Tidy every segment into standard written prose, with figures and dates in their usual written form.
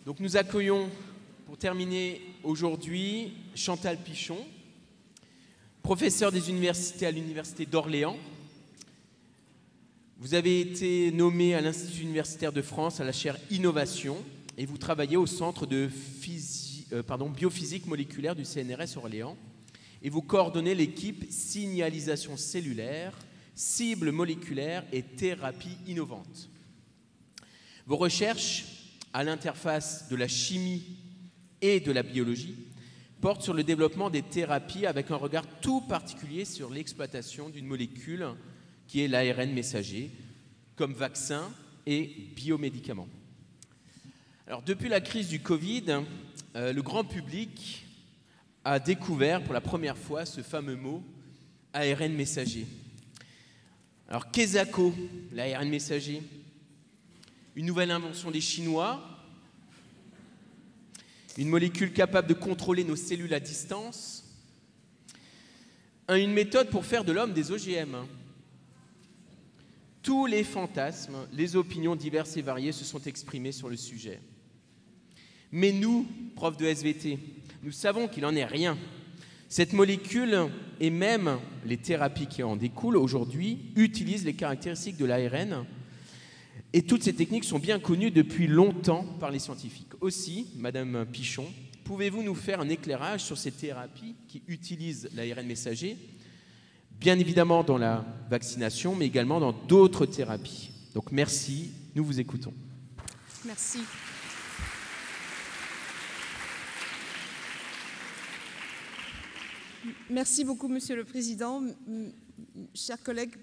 Donc nous accueillons, pour terminer aujourd'hui, Chantal Pichon, professeure des universités à l'Université d'Orléans. Vous avez été nommée à l'Institut universitaire de France à la chaire Innovation et vous travaillez au Centre de biophysique moléculaire du CNRS Orléans et vous coordonnez l'équipe signalisation cellulaire, cibles moléculaires et thérapies innovantes. Vos recherches à l'interface de la chimie et de la biologie portent sur le développement des thérapies avec un regard tout particulier sur l'exploitation d'une molécule qui est l'ARN messager, comme vaccin et biomédicament. Alors, depuis la crise du Covid, le grand public a découvert pour la première fois ce fameux mot ARN messager. Alors, qu'est-ce l'ARN messager? Une nouvelle invention des Chinois, une molécule capable de contrôler nos cellules à distance, une méthode pour faire de l'homme des OGM. Tous les fantasmes, les opinions diverses et variées se sont exprimées sur le sujet. Mais nous, profs de SVT, nous savons qu'il n'en est rien. Cette molécule et même les thérapies qui en découlent aujourd'hui utilisent les caractéristiques de l'ARN. Et toutes ces techniques sont bien connues depuis longtemps par les scientifiques. Aussi, Madame Pichon, pouvez-vous nous faire un éclairage sur ces thérapies qui utilisent l'ARN messager, bien évidemment dans la vaccination, mais également dans d'autres thérapies. Donc merci, nous vous écoutons. Merci. Merci beaucoup, Monsieur le Président. Chers collègues,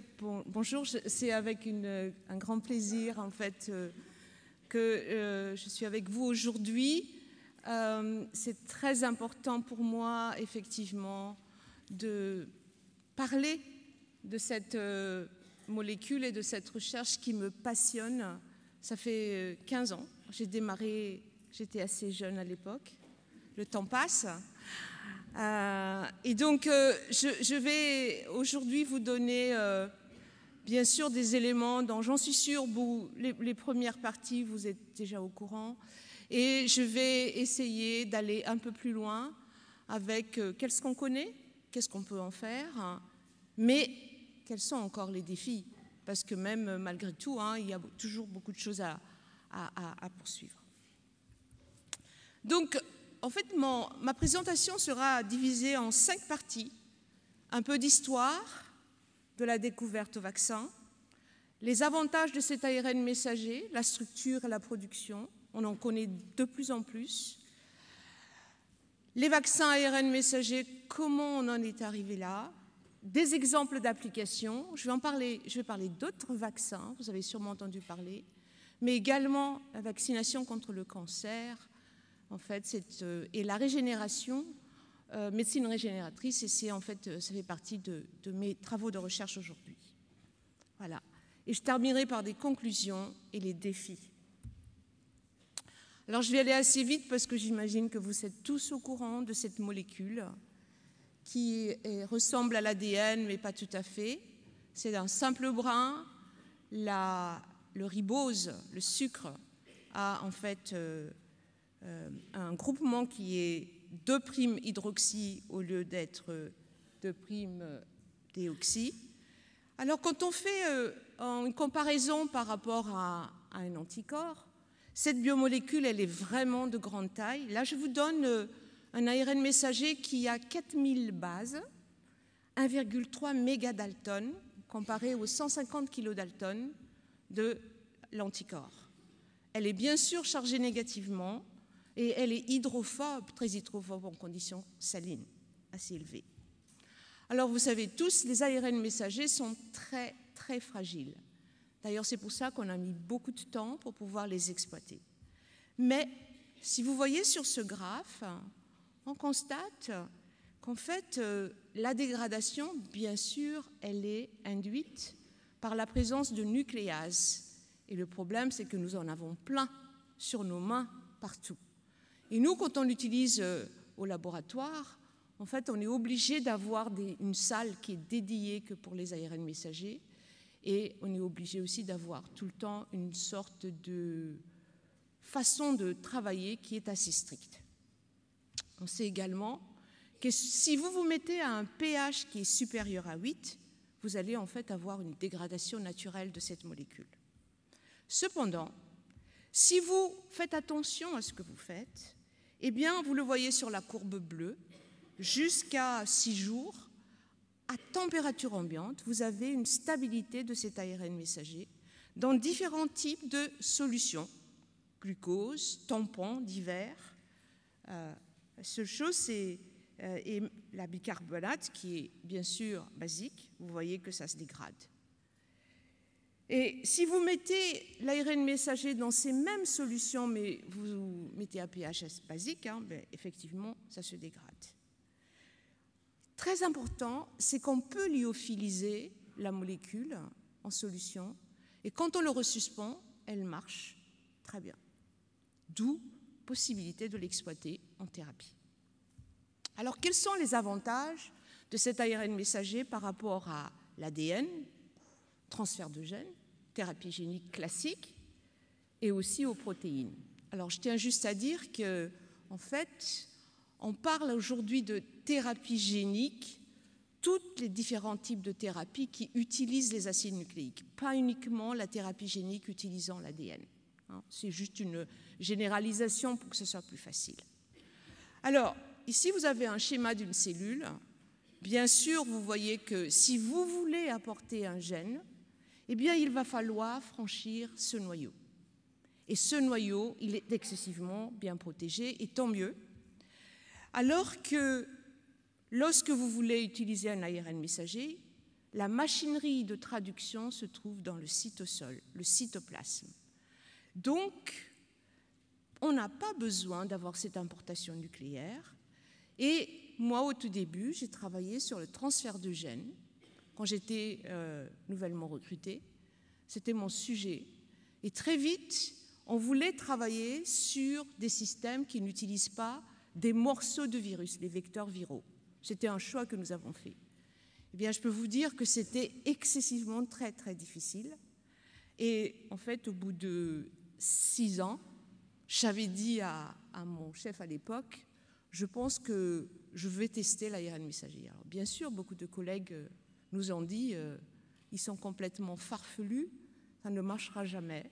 bonjour. C'est avec un grand plaisir, en fait, que je suis avec vous aujourd'hui. C'est très important pour moi, effectivement, de parler de cette molécule et de cette recherche qui me passionne. Ça fait 15 ans. J'ai démarré, j'étais assez jeune à l'époque. Le temps passe. Et donc, je vais aujourd'hui vous donner, bien sûr, des éléments dont j'en suis sûre, les premières parties, vous êtes déjà au courant. Et je vais essayer d'aller un peu plus loin avec qu'est-ce qu'on connaît, qu'est-ce qu'on peut en faire, mais quels sont encore les défis? Parce que même malgré tout, il y a toujours beaucoup de choses à poursuivre. Donc, en fait, ma présentation sera divisée en 5 parties. Un peu d'histoire de la découverte au vaccin, les avantages de cet ARN messager, la structure et la production, on en connaît de plus en plus. Les vaccins ARN messagers, comment on en est arrivé là? Des exemples d'applications. Je vais parler d'autres vaccins, vous avez sûrement entendu parler, mais également la vaccination contre le cancer, en fait, et la régénération, médecine régénératrice, et ça fait partie de mes travaux de recherche aujourd'hui. Voilà. Et je terminerai par des conclusions et les défis. Alors, je vais aller assez vite parce que j'imagine que vous êtes tous au courant de cette molécule qui ressemble à l'ADN, mais pas tout à fait. C'est un simple brin. Le ribose, le sucre, a en fait un groupement qui est 2' hydroxy au lieu d'être 2' déoxy. Alors, quand on fait une comparaison par rapport à un anticorps, cette biomolécule, elle est vraiment de grande taille. Là, je vous donne un ARN messager qui a 4000 bases, 1,3 mégadalton, comparé aux 150 kilodalton de l'anticorps. Elle est bien sûr chargée négativement et elle est hydrophobe, très hydrophobe en conditions salines, assez élevées. Alors, vous savez tous, les ARN messagers sont très, très fragiles. D'ailleurs, c'est pour ça qu'on a mis beaucoup de temps pour pouvoir les exploiter. Mais si vous voyez sur ce graphe, on constate qu'en fait, la dégradation, bien sûr, elle est induite par la présence de nucléases. Et le problème, c'est que nous en avons plein sur nos mains, partout. Et nous, quand on l'utilise au laboratoire, en fait, on est obligé d'avoir une salle qui est dédiée que pour les ARN messagers. Et on est obligé aussi d'avoir tout le temps une sorte de façon de travailler qui est assez stricte. On sait également que si vous vous mettez à un pH qui est supérieur à 8, vous allez en fait avoir une dégradation naturelle de cette molécule. Cependant, si vous faites attention à ce que vous faites, eh bien, vous le voyez sur la courbe bleue, jusqu'à 6 jours, à température ambiante, vous avez une stabilité de cet ARN messager dans différents types de solutions, glucose, tampons divers. La seule chose, c'est la bicarbonate qui est bien sûr basique. Vous voyez que ça se dégrade. Et si vous mettez l'ARN messager dans ces mêmes solutions, mais vous mettez un pH basique, ben effectivement, ça se dégrade. Très important, c'est qu'on peut lyophiliser la molécule en solution, et quand on le resuspend, elle marche très bien. D'où possibilité de l'exploiter en thérapie. Alors, quels sont les avantages de cet ARN messager par rapport à l'ADN, transfert de gènes, thérapie génique classique, et aussi aux protéines? Alors, je tiens juste à dire que, en fait, on parle aujourd'hui de thérapie génique, tous les différents types de thérapies qui utilisent les acides nucléiques, pas uniquement la thérapie génique utilisant l'ADN. C'est juste une généralisation pour que ce soit plus facile. Alors, ici, vous avez un schéma d'une cellule. Bien sûr, vous voyez que si vous voulez apporter un gène, eh bien, il va falloir franchir ce noyau. Et ce noyau, il est excessivement bien protégé, et tant mieux. Alors que lorsque vous voulez utiliser un ARN messager, la machinerie de traduction se trouve dans le cytosol, le cytoplasme. Donc, on n'a pas besoin d'avoir cette importation nucléaire. Et moi, au tout début, j'ai travaillé sur le transfert de gènes. Quand j'étais nouvellement recrutée, c'était mon sujet. Et très vite, on voulait travailler sur des systèmes qui n'utilisent pas des morceaux de virus, les vecteurs viraux. C'était un choix que nous avons fait. Eh bien, je peux vous dire que c'était excessivement très, très difficile. Et en fait, au bout de 6 ans, j'avais dit à mon chef à l'époque, je pense que je vais tester l'ARN messager. Alors, bien sûr, beaucoup de collègues nous ont dit, ils sont complètement farfelus, ça ne marchera jamais.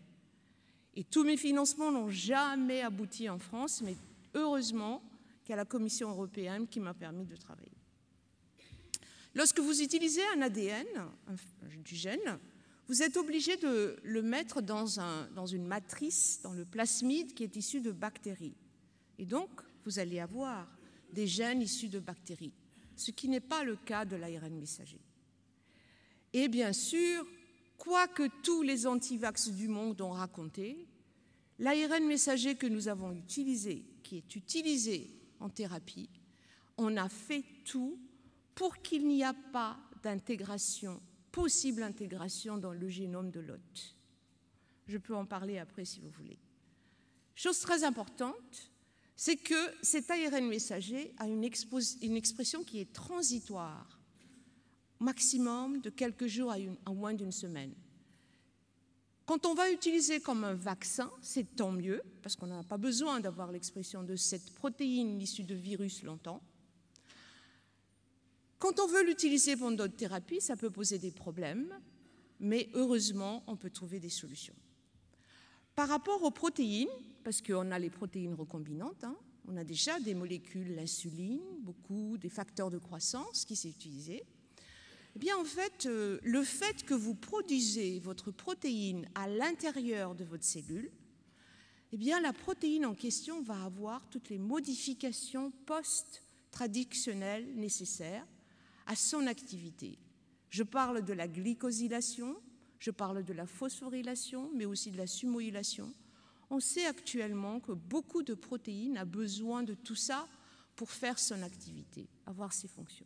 Et tous mes financements n'ont jamais abouti en France, mais heureusement qu'il y a la Commission européenne qui m'a permis de travailler. Lorsque vous utilisez un ADN, du gène, vous êtes obligé de le mettre dans une matrice, dans le plasmide qui est issu de bactéries. Et donc, vous allez avoir des gènes issus de bactéries, ce qui n'est pas le cas de l'ARN messager. Et bien sûr, quoi que tous les antivax du monde ont raconté, l'ARN messager que nous avons utilisé, qui est utilisé en thérapie, on a fait tout pour qu'il n'y ait pas d'intégration, possible intégration dans le génome de l'hôte. Je peux en parler après si vous voulez. Chose très importante, c'est que cet ARN messager a une expression qui est transitoire, maximum de quelques jours à moins d'une semaine. Quand on va utiliser comme un vaccin, c'est tant mieux, parce qu'on n'a pas besoin d'avoir l'expression de cette protéine issue de virus longtemps. Quand on veut l'utiliser pour d'autres thérapies, ça peut poser des problèmes, mais heureusement, on peut trouver des solutions. Par rapport aux protéines, parce qu'on a les protéines recombinantes, on a déjà des molécules, l'insuline, beaucoup, des facteurs de croissance qui s'est utilisé. Eh bien, en fait, le fait que vous produisez votre protéine à l'intérieur de votre cellule, eh bien, la protéine en question va avoir toutes les modifications post-traductionnelles nécessaires à son activité. Je parle de la glycosylation, je parle de la phosphorylation, mais aussi de la sumoylation. On sait actuellement que beaucoup de protéines ont besoin de tout ça pour faire son activité, avoir ses fonctions.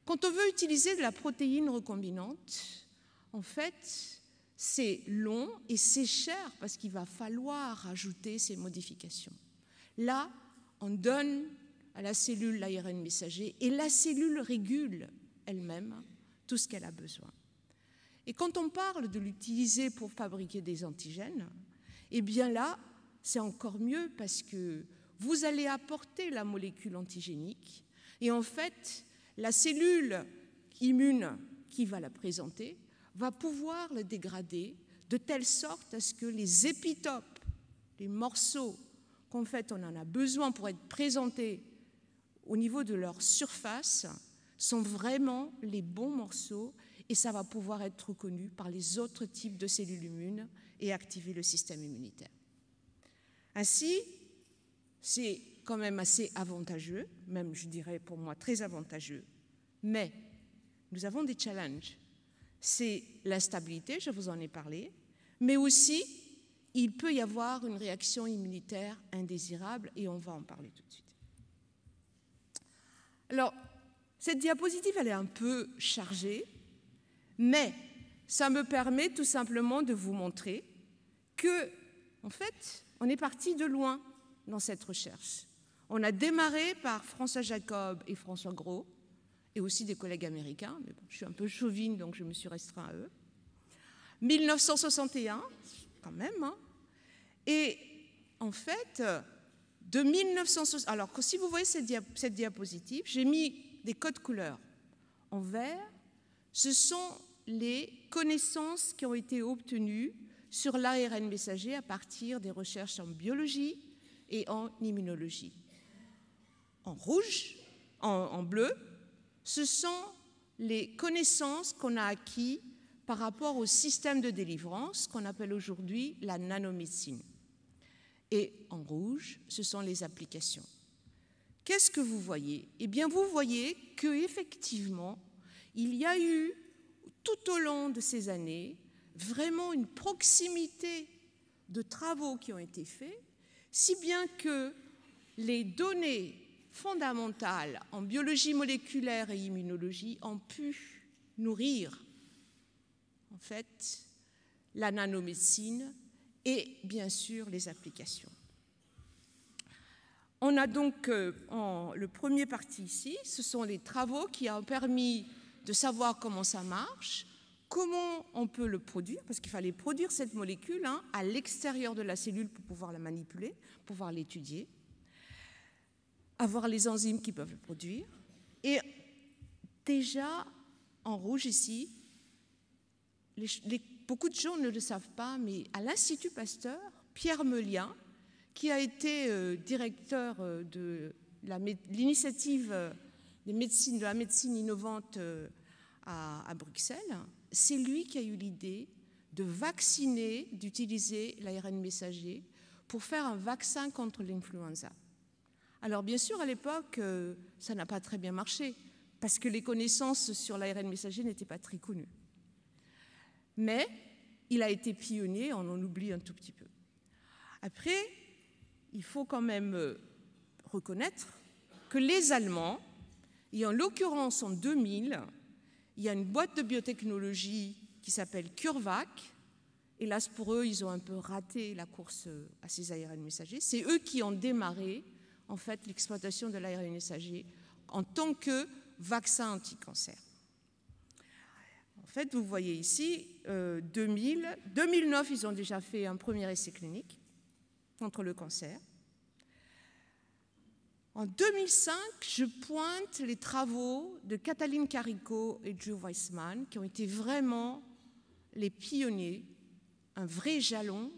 Quand on veut utiliser de la protéine recombinante, en fait, c'est long et c'est cher parce qu'il va falloir ajouter ces modifications. Là, on donne à la cellule l'ARN messager et la cellule régule elle-même tout ce qu'elle a besoin. Et quand on parle de l'utiliser pour fabriquer des antigènes, eh bien là, c'est encore mieux parce que vous allez apporter la molécule antigénique et en fait, la cellule immune qui va la présenter va pouvoir la dégrader de telle sorte à ce que les épitopes, les morceaux qu'en fait on en a besoin pour être présentés au niveau de leur surface sont vraiment les bons morceaux et ça va pouvoir être reconnu par les autres types de cellules immunes et activer le système immunitaire. Ainsi, c'est quand même assez avantageux, même je dirais pour moi très avantageux, mais nous avons des challenges. C'est l'instabilité, je vous en ai parlé, mais aussi il peut y avoir une réaction immunitaire indésirable et on va en parler tout de suite. Alors, cette diapositive, elle est un peu chargée, mais ça me permet tout simplement de vous montrer que, en fait, on est parti de loin dans cette recherche. On a démarré par François Jacob et François Gros, et aussi des collègues américains, mais bon, je suis un peu chauvine, donc je me suis restreint à eux. 1961, quand même, hein. Et en fait, de 1960... Alors, si vous voyez cette diapositive, j'ai mis des codes couleurs. En vert, ce sont les connaissances qui ont été obtenues sur l'ARN messager à partir des recherches en biologie et en immunologie. En rouge, en bleu, ce sont les connaissances qu'on a acquises par rapport au système de délivrance qu'on appelle aujourd'hui la nanomédecine. Et en rouge, ce sont les applications. Qu'est-ce que vous voyez? Eh bien, vous voyez qu'effectivement, il y a eu, tout au long de ces années, vraiment une proximité de travaux qui ont été faits, si bien que les données fondamentales en biologie moléculaire et immunologie ont pu nourrir, en fait, la nanomédecine et, bien sûr, les applications. On a donc, le premier parti ici, ce sont les travaux qui ont permis de savoir comment ça marche, comment on peut le produire, parce qu'il fallait produire cette molécule à l'extérieur de la cellule pour pouvoir la manipuler, pouvoir l'étudier, avoir les enzymes qui peuvent le produire. Et déjà, en rouge ici, beaucoup de gens ne le savent pas, mais à l'Institut Pasteur, Pierre Meulien, qui a été directeur de l'initiative de la médecine innovante à Bruxelles, c'est lui qui a eu l'idée de vacciner, d'utiliser l'ARN messager pour faire un vaccin contre l'influenza. Alors bien sûr, à l'époque, ça n'a pas très bien marché, parce que les connaissances sur l'ARN messager n'étaient pas très connues. Mais il a été pionnier, on en oublie un tout petit peu. Après, il faut quand même reconnaître que les Allemands, et en l'occurrence en 2000, il y a une boîte de biotechnologie qui s'appelle CureVac. Hélas pour eux, ils ont un peu raté la course à ces ARN messagers. C'est eux qui ont démarré en fait l'exploitation de l'ARN messager en tant que vaccin anti-cancer. En fait, vous voyez ici, 2009, ils ont déjà fait un premier essai clinique contre le cancer. En 2005, je pointe les travaux de Katalin Karikó et Joe Weissman, qui ont été vraiment les pionniers, un vrai jalon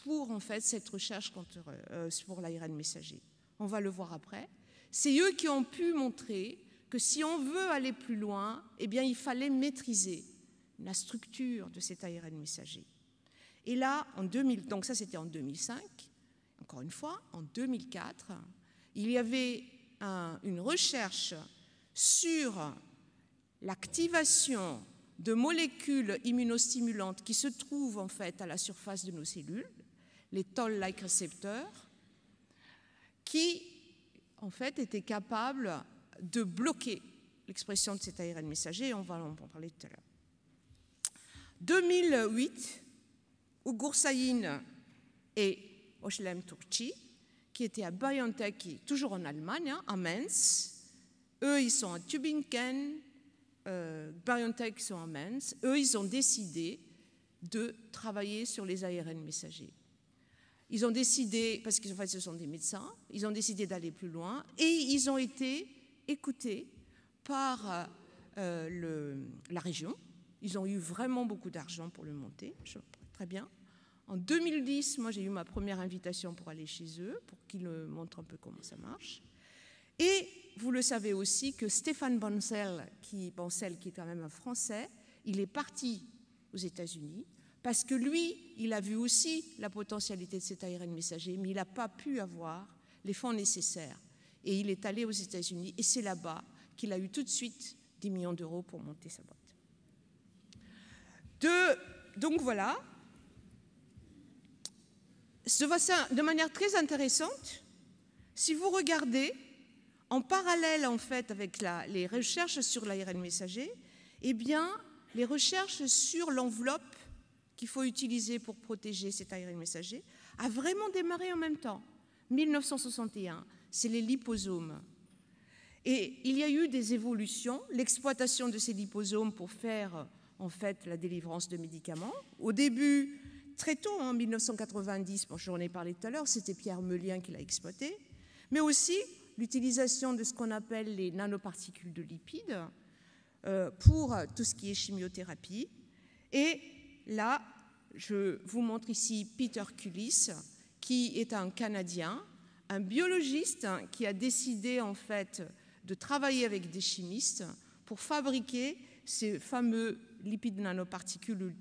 pour en fait cette recherche pour l'ARN messager. On va le voir après. C'est eux qui ont pu montrer que si on veut aller plus loin, eh bien, il fallait maîtriser la structure de cet ARN messager. Et là, donc ça c'était en 2005, encore une fois, en 2004, il y avait une recherche sur l'activation de molécules immunostimulantes qui se trouvent en fait à la surface de nos cellules, les Toll-like récepteurs, qui en fait étaient capables de bloquer l'expression de cet ARN messager, et on va en parler tout à l'heure. 2008, Ugur Sahin et Özlem Türkçü, qui étaient à BioNTech, qui est toujours en Allemagne, à Mainz. Eux, ils sont à Tübingen, BioNTech sont à Mainz. Eux, ils ont décidé de travailler sur les ARN messagers. ils ont décidé, parce qu'en fait ce sont des médecins, ils ont décidé d'aller plus loin et ils ont été écoutés par la région. Ils ont eu vraiment beaucoup d'argent pour le monter, très bien. En 2010, moi j'ai eu ma première invitation pour aller chez eux, pour qu'ils me montrent un peu comment ça marche. Et vous le savez aussi que Stéphane Bancel, qui est quand même un Français, il est parti aux États-Unis parce que lui, il a vu aussi la potentialité de cet ARN messager, mais il n'a pas pu avoir les fonds nécessaires. Et il est allé aux États-Unis et c'est là-bas qu'il a eu tout de suite 10 millions d'euros pour monter sa boîte. Donc voilà. De manière très intéressante, si vous regardez, en parallèle en fait avec les recherches sur l'ARN messager, eh bien, les recherches sur l'enveloppe qu'il faut utiliser pour protéger cet ARN messager a vraiment démarré en même temps. 1961, c'est les liposomes. Et il y a eu des évolutions, l'exploitation de ces liposomes pour faire en fait la délivrance de médicaments. Au début, très tôt, en 1990, j'en ai parlé tout à l'heure, c'était Pierre Meulien qui l'a exploité, mais aussi l'utilisation de ce qu'on appelle les nanoparticules de lipides pour tout ce qui est chimiothérapie. Et là, je vous montre ici Peter Cullis, qui est un Canadien, un biologiste qui a décidé en fait de travailler avec des chimistes pour fabriquer ces fameux lipides nanoparticules de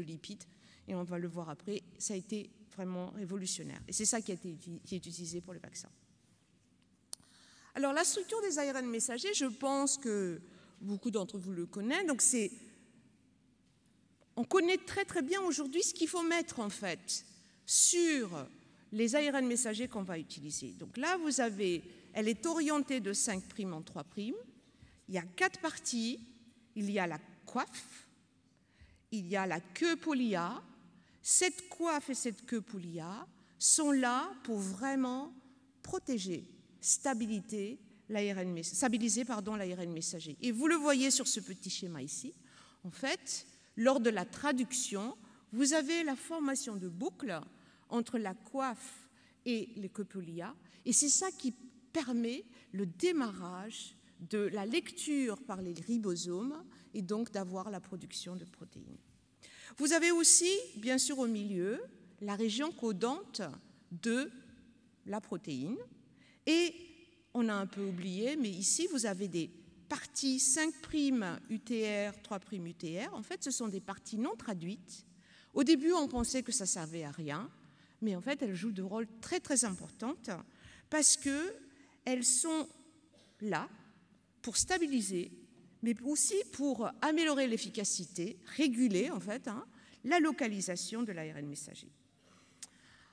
lipides. Et on va le voir après, ça a été vraiment révolutionnaire. Et c'est ça qui est utilisé pour les vaccins. Alors, la structure des ARN messagers, je pense que beaucoup d'entre vous le connaissent. Donc, on connaît très très bien aujourd'hui ce qu'il faut mettre en fait sur les ARN messagers qu'on va utiliser. Donc là, vous avez, elle est orientée de 5' en 3'. Il y a 4 parties. Il y a la coiffe, il y a la queue poly-A. Cette coiffe et cette queue poly-A sont là pour vraiment protéger, stabiliser l'ARN messager. Et vous le voyez sur ce petit schéma ici. En fait, lors de la traduction, vous avez la formation de boucles entre la coiffe et les queues poly-A. Et c'est ça qui permet le démarrage de la lecture par les ribosomes et donc d'avoir la production de protéines. Vous avez aussi, bien sûr, au milieu, la région codante de la protéine. Et on a un peu oublié, mais ici, vous avez des parties 5' UTR, 3' UTR. En fait, ce sont des parties non traduites. Au début, on pensait que ça ne servait à rien, mais en fait, elles jouent de rôle très, très important parce qu'elles sont là pour stabiliser, mais aussi pour améliorer l'efficacité, réguler en fait la localisation de l'ARN messager.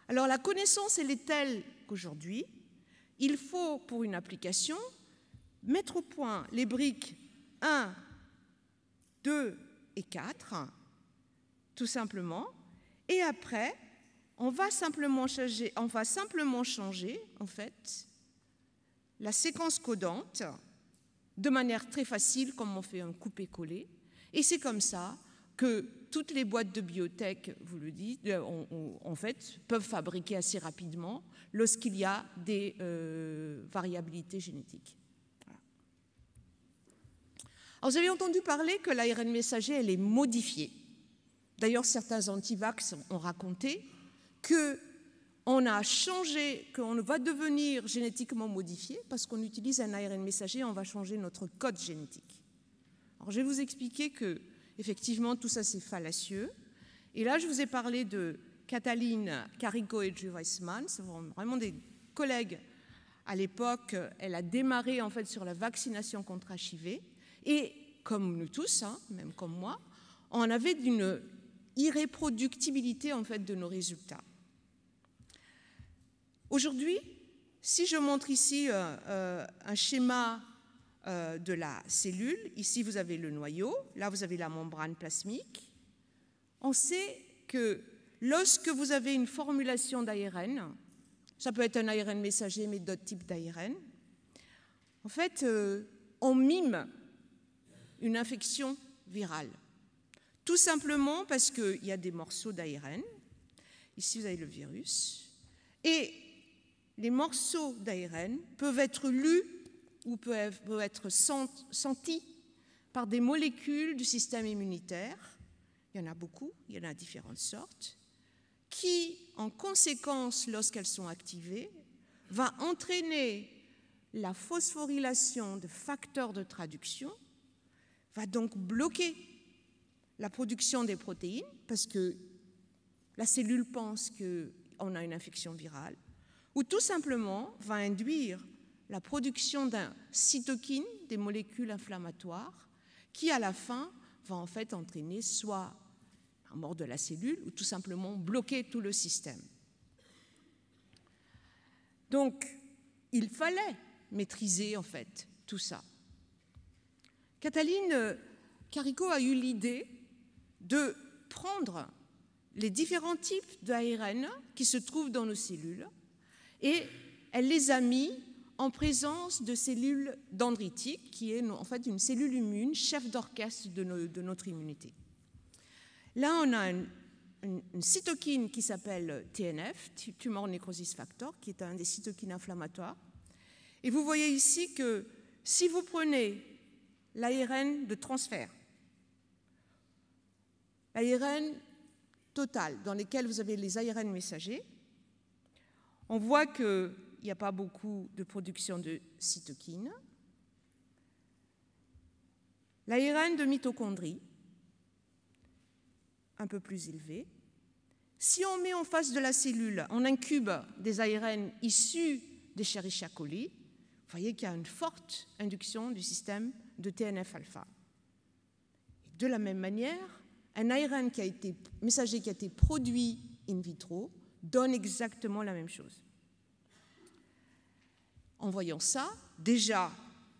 Alors la connaissance, elle est telle qu'aujourd'hui, il faut pour une application mettre au point les briques 1, 2 et 4, tout simplement, et après, on va simplement changer en fait la séquence codante de manière très facile, comme on fait un coupé-collé. Et c'est comme ça que toutes les boîtes de biotech, vous le dites, en fait, peuvent fabriquer assez rapidement lorsqu'il y a des variabilités génétiques. Voilà. Alors, vous avez entendu parler que l'ARN messager, elle est modifiée. D'ailleurs, certains antivax ont raconté qu'on a changé, qu'on va devenir génétiquement modifié parce qu'on utilise un ARN messager et on va changer notre code génétique. Alors, je vais vous expliquer que, effectivement, tout ça, c'est fallacieux. Et là, je vous ai parlé de Katalin Kariko et Joe Weissman, c'est vraiment des collègues. À l'époque, elle a démarré, en fait, sur la vaccination contre HIV. Et, comme nous tous, même comme moi, on avait une irréproductibilité, en fait, de nos résultats. Aujourd'hui, si je montre ici un schéma de la cellule, ici vous avez le noyau, là vous avez la membrane plasmique, on sait que lorsque vous avez une formulation d'ARN, ça peut être un ARN messager mais d'autres types d'ARN, en fait on mime une infection virale. Tout simplement parce qu'il y a des morceaux d'ARN Ici, vous avez le virus. Et les morceaux d'ARN peuvent être lus ou peuvent être sentis par des molécules du système immunitaire. Il y en a beaucoup, il y en a différentes sortes, qui, en conséquence, lorsqu'elles sont activées, va entraîner la phosphorylation de facteurs de traduction, va donc bloquer la production des protéines, parce que la cellule pense qu'on a une infection virale, ou tout simplement va induire la production d'un cytokine, des molécules inflammatoires, qui à la fin va en fait entraîner soit la mort de la cellule ou tout simplement bloquer tout le système. Donc, il fallait maîtriser en fait tout ça. Katalin Karikó a eu l'idée de prendre les différents types d'ARN qui se trouvent dans nos cellules et elle les a mis en présence de cellules dendritiques, qui est en fait une cellule immune, chef d'orchestre de notre immunité. Là, on a une cytokine qui s'appelle TNF, Tumor Necrosis Factor, qui est un des cytokines inflammatoires. Et vous voyez ici que si vous prenez l'ARN de transfert, l'ARN total, dans lequel vous avez les ARN messagers, on voit qu'il n'y a pas beaucoup de production de cytokines. L'ARN de mitochondrie, un peu plus élevé. Si on met en face de la cellule, on incube des ARN issus des Escherichia coli, vous voyez qu'il y a une forte induction du système de TNF-alpha. De la même manière, un ARN messager qui a été produit in vitro donne exactement la même chose. En voyant ça, déjà,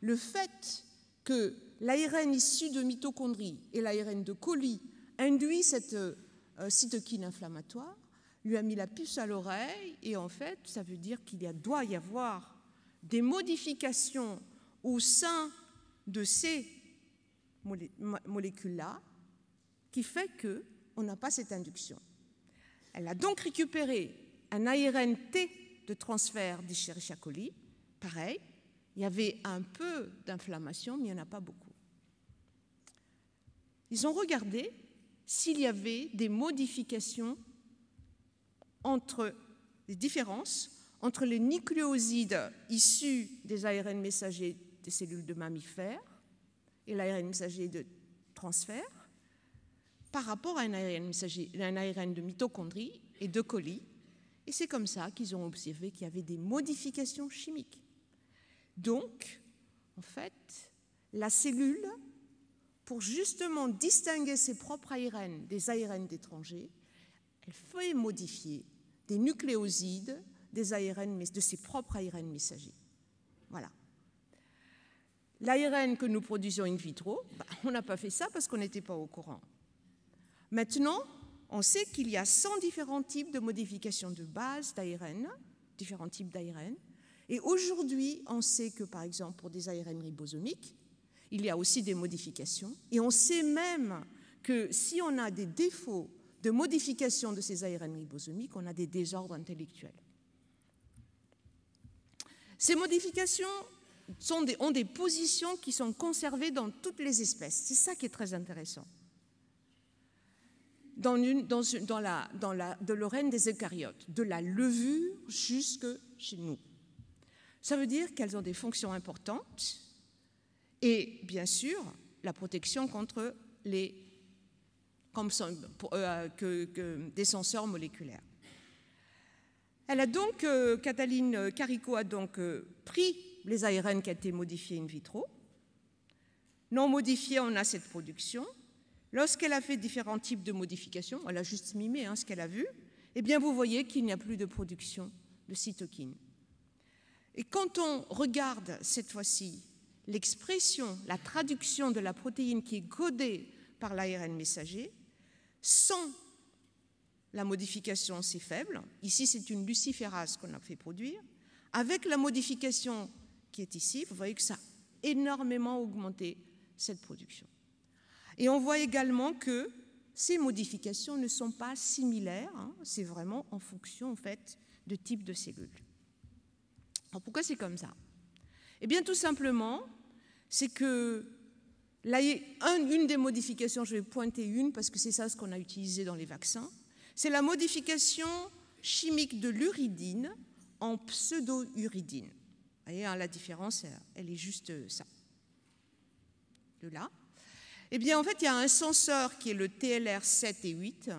le fait que l'ARN issu de mitochondrie et l'ARN de coli induit cette cytokine inflammatoire, lui a mis la puce à l'oreille et en fait, ça veut dire qu'il doit y avoir des modifications au sein de ces molécules-là qui fait qu'on n'a pas cette induction. Elle a donc récupéré un ARN T de transfert d'Escherichia coli. Pareil, il y avait un peu d'inflammation, mais il n'y en a pas beaucoup. Ils ont regardé s'il y avait des modifications des différences entre les nucléosides issus des ARN messagers des cellules de mammifères et l'ARN messager de transfert par rapport à un ARN de mitochondrie et de coli. Et c'est comme ça qu'ils ont observé qu'il y avait des modifications chimiques. Donc, en fait, la cellule, pour justement distinguer ses propres ARN des ARN d'étrangers, elle fait modifier des nucléosides de ses propres ARN messagers. Voilà. L'ARN que nous produisons in vitro, on n'a pas fait ça parce qu'on n'était pas au courant. Maintenant, on sait qu'il y a 100 différents types de modifications de base d'ARN, différents types d'ARN. Et aujourd'hui, on sait que, par exemple, pour des ARN ribosomiques, il y a aussi des modifications. Et on sait même que si on a des défauts de modification de ces ARN ribosomiques, on a des désordres intellectuels. Ces modifications ont des positions qui sont conservées dans toutes les espèces. C'est ça qui est très intéressant. De l'ORN des eucaryotes, de la levure jusque chez nous. Ça veut dire qu'elles ont des fonctions importantes et, bien sûr, la protection contre des senseurs moléculaires. Katalin Karikó a donc pris les ARN qui ont été modifiés in vitro. Non modifiés, on a cette production. Lorsqu'elle a fait différents types de modifications, elle a juste mimé ce qu'elle a vu, eh bien vous voyez qu'il n'y a plus de production de cytokines. Et quand on regarde cette fois-ci l'expression, la traduction de la protéine qui est codée par l'ARN messager, sans la modification, c'est faible. Ici, c'est une luciférase qu'on a fait produire. Avec la modification qui est ici, vous voyez que ça a énormément augmenté cette production. Et on voit également que ces modifications ne sont pas similaires, hein, c'est vraiment en fonction en fait, de type de cellule. Alors pourquoi c'est comme ça? Eh bien tout simplement, c'est que là, une des modifications, je vais pointer une parce que c'est ça ce qu'on a utilisé dans les vaccins, c'est la modification chimique de l'uridine en pseudo-uridine. Vous voyez, hein, la différence, elle est juste ça. De là. Eh bien, en fait, il y a un senseur qui est le TLR 7 et 8.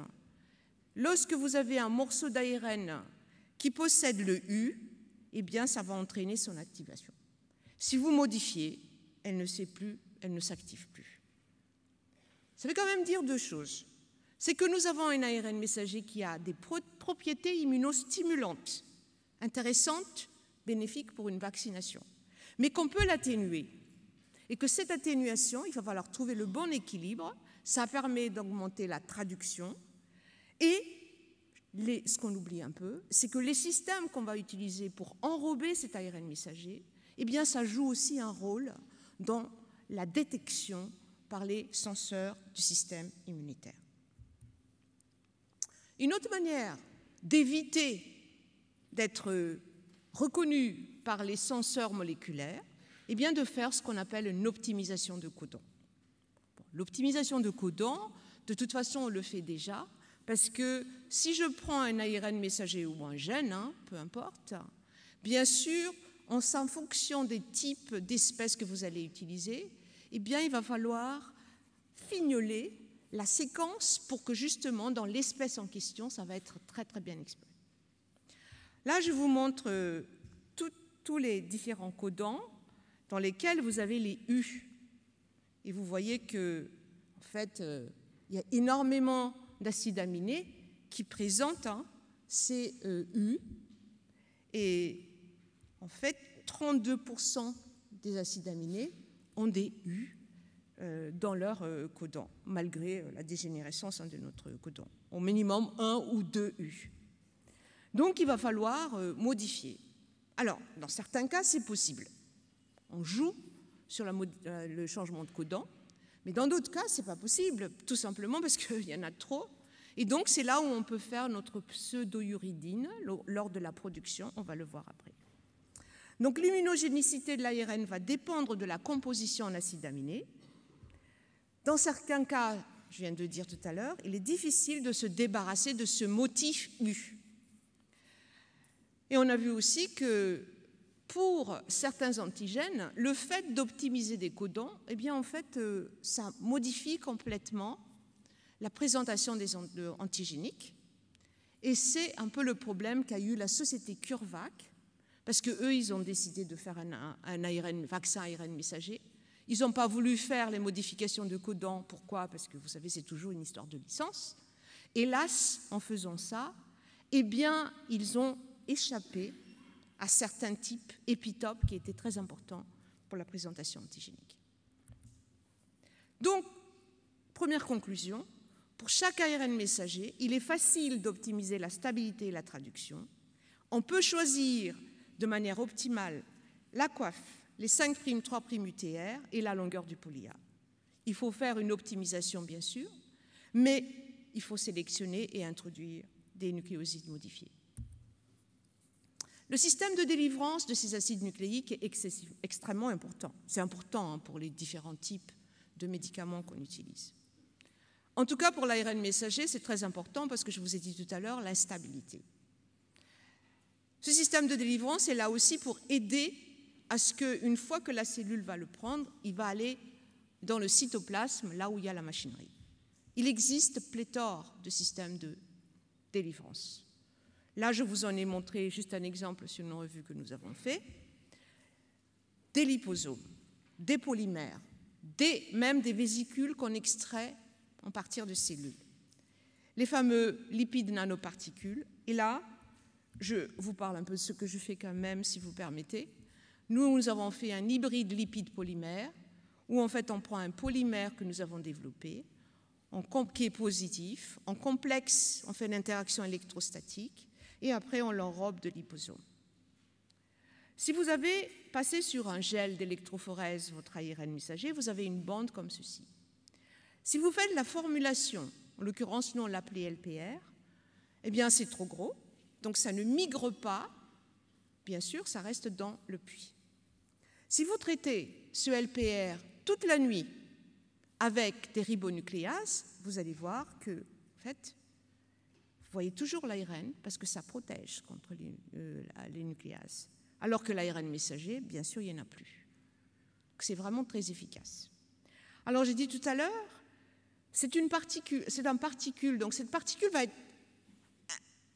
Lorsque vous avez un morceau d'ARN qui possède le U, eh bien, ça va entraîner son activation. Si vous modifiez, elle ne s'active plus. Ça veut quand même dire deux choses. C'est que nous avons un ARN messager qui a des propriétés immunostimulantes, intéressantes, bénéfiques pour une vaccination, mais qu'on peut l'atténuer. Et que cette atténuation, il va falloir trouver le bon équilibre, ça permet d'augmenter la traduction. Et ce qu'on oublie un peu, c'est que les systèmes qu'on va utiliser pour enrober cet ARN messager, eh bien, ça joue aussi un rôle dans la détection par les senseurs du système immunitaire. Une autre manière d'éviter d'être reconnu par les senseurs moléculaires, eh bien de faire ce qu'on appelle une optimisation de codon. Bon, l'optimisation de codon, de toute façon, on le fait déjà, parce que si je prends un ARN messager ou un gène, hein, peu importe, bien sûr, en fonction des types d'espèces que vous allez utiliser, eh bien, il va falloir fignoler la séquence pour que justement, dans l'espèce en question, ça va être très, très bien exploité. Là, je vous montre tous les différents codons dans lesquels vous avez les U. Et vous voyez que, en fait, il y a énormément d'acides aminés qui présentent ces U. Et en fait, 32% des acides aminés ont des U dans leur codon, malgré la dégénérescence de notre codon. Au minimum 1 ou 2 U. Donc, il va falloir modifier. Alors, dans certains cas, c'est possible. On joue sur le changement de codon, mais dans d'autres cas, ce n'est pas possible, tout simplement parce qu'il y en a trop. Et donc, c'est là où on peut faire notre pseudo-uridine lors de la production, on va le voir après. Donc, l'immunogénicité de l'ARN va dépendre de la composition en acides aminés. Dans certains cas, je viens de dire tout à l'heure, il est difficile de se débarrasser de ce motif U. Et on a vu aussi que pour certains antigènes, le fait d'optimiser des codons, eh bien en fait, ça modifie complètement la présentation des antigéniques. Et c'est un peu le problème qu'a eu la société CureVac, parce qu'eux, ils ont décidé de faire un vaccin ARN messager. Ils n'ont pas voulu faire les modifications de codons. Pourquoi? Parce que vous savez, c'est toujours une histoire de licence. Hélas, en faisant ça, eh bien, ils ont échappé à certains types épitopes qui étaient très importants pour la présentation antigénique. Donc, première conclusion, pour chaque ARN messager, il est facile d'optimiser la stabilité et la traduction. On peut choisir de manière optimale la coiffe, les 5' 3' UTR et la longueur du poly-A. Il faut faire une optimisation, bien sûr, mais il faut sélectionner et introduire des nucléosides modifiés. Le système de délivrance de ces acides nucléiques est extrêmement important. C'est important pour les différents types de médicaments qu'on utilise. En tout cas, pour l'ARN messager, c'est très important parce que je vous ai dit tout à l'heure, l'instabilité. Ce système de délivrance est là aussi pour aider à ce qu'une fois que la cellule va le prendre, il va aller dans le cytoplasme, là où il y a la machinerie. Il existe pléthore de systèmes de délivrance. Là, je vous en ai montré juste un exemple sur une revue que nous avons fait. Des liposomes, des polymères, même des vésicules qu'on extrait à partir de cellules. Les fameux lipides nanoparticules. Et là, je vous parle un peu de ce que je fais quand même, si vous permettez. Nous avons fait un hybride lipide-polymère, où en fait on prend un polymère que nous avons développé, qui est positif, en complexe, on fait une interaction électrostatique, et après on l'enrobe de liposomes. Si vous avez passé sur un gel d'électrophorèse votre ARN messager, vous avez une bande comme ceci. Si vous faites la formulation en l'occurrence nous on l'appelait LPR, eh bien c'est trop gros, donc ça ne migre pas, bien sûr ça reste dans le puits. Si vous traitez ce LPR toute la nuit avec des ribonucléases, vous allez voir que, en fait, vous voyez toujours l'ARN parce que ça protège contre les nucléases. Alors que l'ARN messager, bien sûr, il n'y en a plus. C'est vraiment très efficace. Alors, j'ai dit tout à l'heure, c'est une particule, donc cette particule va être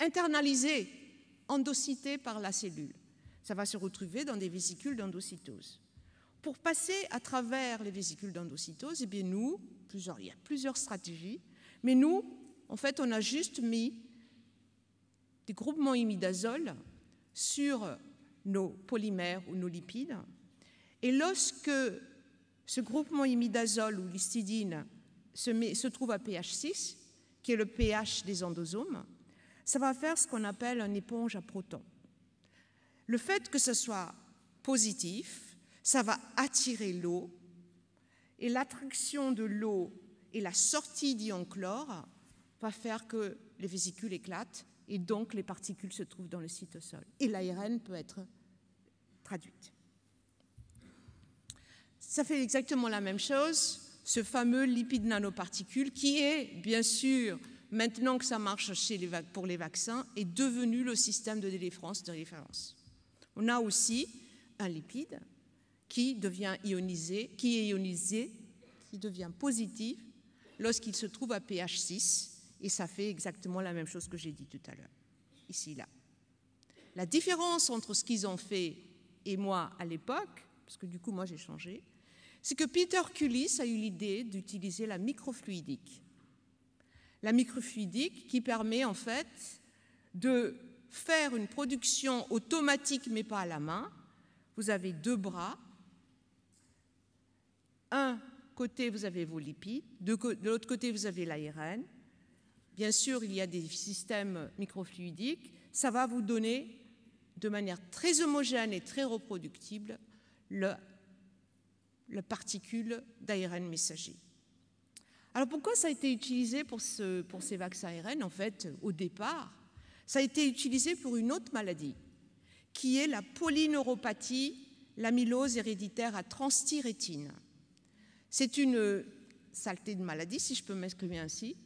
internalisée, endocytée par la cellule. Ça va se retrouver dans des vésicules d'endocytose. Pour passer à travers les vésicules d'endocytose, eh bien il y a plusieurs stratégies, mais nous, en fait, on a juste mis des groupements imidazole sur nos polymères ou nos lipides. Et lorsque ce groupement imidazole ou l'histidine se trouve à pH 6, qui est le pH des endosomes, ça va faire ce qu'on appelle une éponge à protons. Le fait que ce soit positif, ça va attirer l'eau, et l'attraction de l'eau et la sortie d'ion chlore va faire que les vésicules éclatent, et donc les particules se trouvent dans le cytosol. Et l'ARN peut être traduite. Ça fait exactement la même chose, ce fameux lipide nanoparticule qui est, bien sûr, maintenant que ça marche pour les vaccins, est devenu le système de délivrance de référence. On a aussi un lipide qui devient ionisé, qui devient positif lorsqu'il se trouve à pH 6, et ça fait exactement la même chose que j'ai dit tout à l'heure, ici, là. La différence entre ce qu'ils ont fait et moi à l'époque, parce que du coup, moi, j'ai changé, c'est que Peter Cullis a eu l'idée d'utiliser la microfluidique. La microfluidique qui permet, en fait, de faire une production automatique, mais pas à la main. Vous avez deux bras. Un côté, vous avez vos lipides. De l'autre côté, vous avez l'ARN. Bien sûr, il y a des systèmes microfluidiques. Ça va vous donner, de manière très homogène et très reproductible, la particule d'ARN messager. Alors pourquoi ça a été utilisé pour ces vaccins ARN? En fait, au départ, ça a été utilisé pour une autre maladie, qui est la polyneuropathie, l'amylose héréditaire à transthyrétine. C'est une saleté de maladie, si je peux m'exprimer ainsi,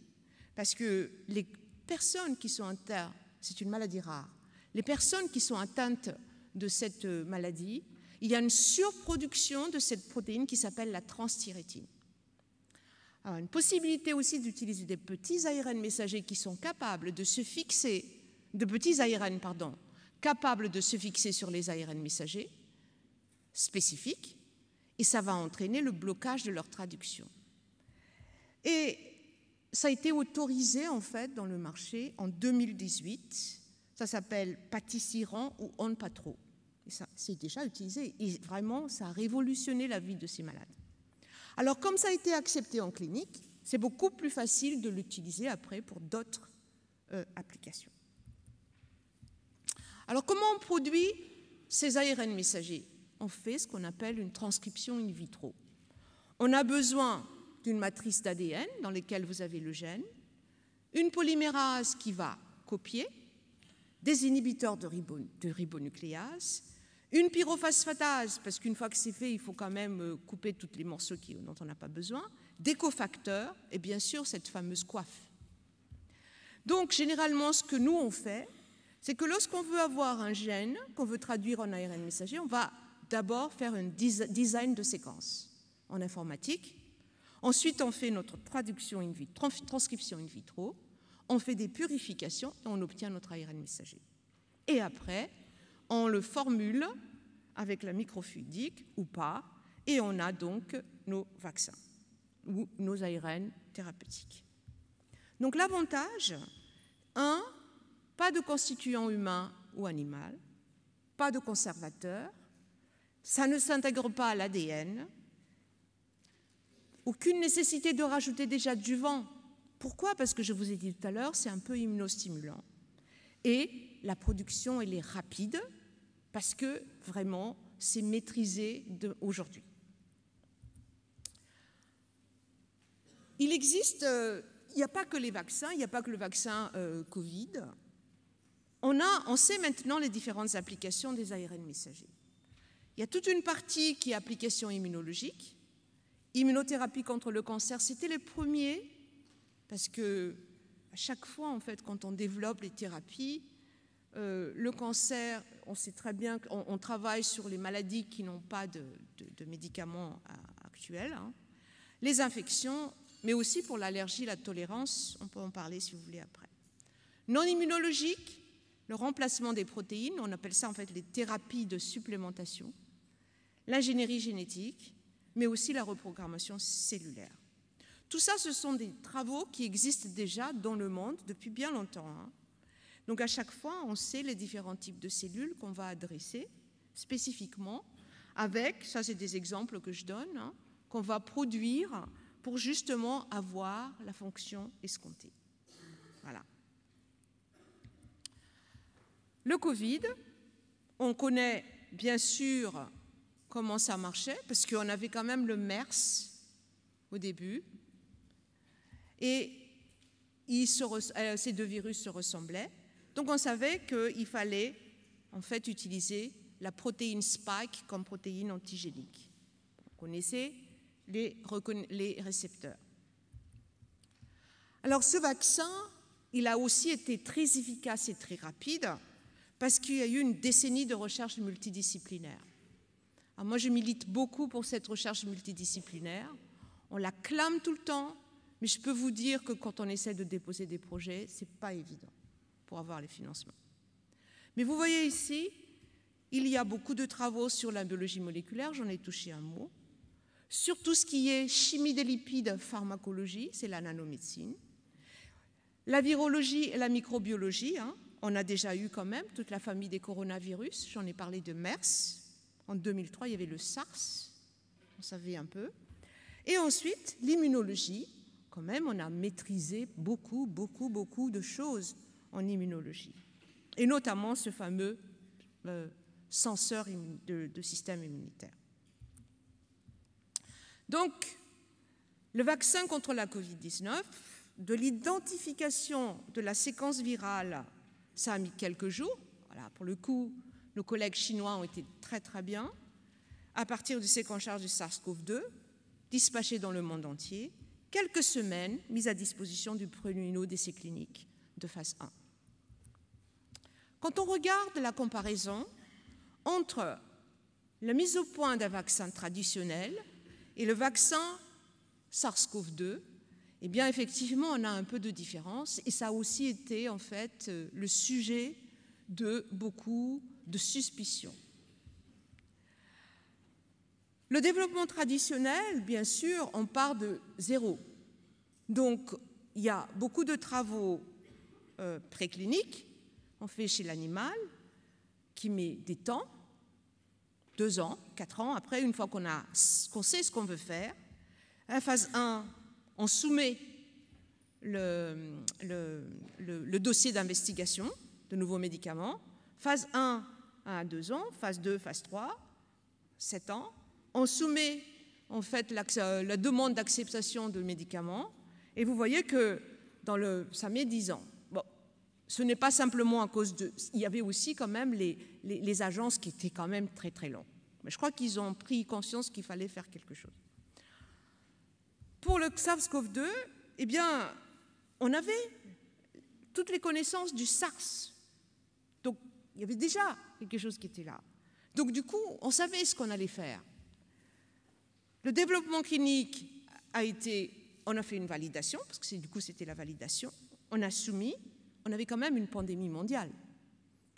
parce que les personnes qui sont atteintes, c'est une maladie rare, les personnes qui sont atteintes de cette maladie, il y a une surproduction de cette protéine qui s'appelle la transthyrétine. Alors, une possibilité aussi d'utiliser des petits ARN messagers qui sont capables de se fixer, capables de se fixer sur les ARN messagers spécifiques, et ça va entraîner le blocage de leur traduction. Et ça a été autorisé en fait dans le marché en 2018. Ça s'appelle Patisiran ou Onpatro. Et ça, c'est déjà utilisé. Et vraiment, ça a révolutionné la vie de ces malades. Alors, comme ça a été accepté en clinique, c'est beaucoup plus facile de l'utiliser après pour d'autres applications. Alors, comment on produit ces ARN messagers? On fait ce qu'on appelle une transcription in vitro. On a besoin d'une matrice d'ADN dans laquelle vous avez le gène, une polymérase qui va copier, des inhibiteurs de ribonucléase, une pyrophosphatase, parce qu'une fois que c'est fait, il faut quand même couper tous les morceaux dont on n'a pas besoin, des cofacteurs et bien sûr cette fameuse coiffe. Donc généralement, ce que nous on fait, c'est que lorsqu'on veut avoir un gène qu'on veut traduire en ARN messager, on va d'abord faire un design de séquence en informatique. Ensuite, on fait notre traduction in vitro, transcription in vitro, on fait des purifications et on obtient notre ARN messager. Et après, on le formule avec la microfluidique ou pas, et on a donc nos vaccins ou nos ARN thérapeutiques. Donc l'avantage, pas de constituant humain ou animal, pas de conservateur, ça ne s'intègre pas à l'ADN, aucune nécessité de rajouter des adjuvants. Pourquoi? Parce que je vous ai dit tout à l'heure, c'est un peu immunostimulant. Et la production, elle est rapide, parce que vraiment, c'est maîtrisé aujourd'hui. Il existe il n'y a pas que les vaccins, il n'y a pas que le vaccin Covid. On sait maintenant les différentes applications des ARN messagers. Il y a toute une partie qui est application immunologique. Immunothérapie contre le cancer, c'était les premiers, parce que à chaque fois, en fait, quand on développe les thérapies, le cancer, on sait très bien qu'on travaille sur les maladies qui n'ont pas de médicaments actuels, hein. Les infections, mais aussi pour l'allergie, la tolérance, on peut en parler si vous voulez après. Non immunologique, le remplacement des protéines, on appelle ça en fait les thérapies de supplémentation, l'ingénierie génétique, mais aussi la reprogrammation cellulaire. Tout ça, ce sont des travaux qui existent déjà dans le monde depuis bien longtemps, hein. Donc à chaque fois, on sait les différents types de cellules qu'on va adresser spécifiquement avec, ça c'est des exemples que je donne, hein, qu'on va produire pour justement avoir la fonction escomptée. Voilà. Le Covid, on connaît bien sûr comment ça marchait, parce qu'on avait quand même le MERS au début, et ces deux virus se ressemblaient. Donc on savait qu'il fallait en fait utiliser la protéine Spike comme protéine antigénique. On connaissait les récepteurs. Alors ce vaccin, il a aussi été très efficace et très rapide parce qu'il y a eu une décennie de recherche multidisciplinaire. Alors moi je milite beaucoup pour cette recherche multidisciplinaire. On la clame tout le temps, mais je peux vous dire que quand on essaie de déposer des projets, ce n'est pas évident pour avoir les financements. Mais vous voyez ici, il y a beaucoup de travaux sur la biologie moléculaire, j'en ai touché un mot, sur tout ce qui est chimie des lipides, pharmacologie, c'est la nanomédecine, la virologie et la microbiologie, hein, on a déjà eu quand même toute la famille des coronavirus, j'en ai parlé de MERS, en 2003 il y avait le SARS, on savait un peu, et ensuite l'immunologie, quand même on a maîtrisé beaucoup de choses en immunologie, et notamment ce fameux senseur de système immunitaire. Donc, le vaccin contre la Covid-19, de l'identification de la séquence virale, ça a mis quelques jours. Voilà, pour le coup, nos collègues chinois ont été très bien. À partir du séquençage du SARS-CoV-2, dispatché dans le monde entier, quelques semaines, mise à disposition du premier d'essai clinique de phase 1. Quand on regarde la comparaison entre la mise au point d'un vaccin traditionnel et le vaccin SARS-CoV-2, eh bien effectivement on a un peu de différence et ça a aussi été en fait le sujet de beaucoup de suspicions. Le développement traditionnel, bien sûr, on part de zéro. Donc il y a beaucoup de travaux précliniques, on fait chez l'animal, qui met des temps, 2 ans, 4 ans, après, une fois qu'on sait ce qu'on veut faire, à la phase 1, on soumet le dossier d'investigation de nouveaux médicaments, phase 1 à 2 ans, phase 2, phase 3, 7 ans, on soumet en fait la demande d'acceptation de médicaments, et vous voyez que ça met 10 ans. Ce n'est pas simplement à cause de... Il y avait aussi quand même les agences qui étaient quand même très longues. Mais je crois qu'ils ont pris conscience qu'il fallait faire quelque chose. Pour le SARS-CoV-2, eh bien, on avait toutes les connaissances du SARS. Donc, il y avait déjà quelque chose qui était là. Donc, du coup, on savait ce qu'on allait faire. Le développement clinique a été... On a fait une validation, parce que du coup, c'était la validation. On a soumis... On avait quand même une pandémie mondiale.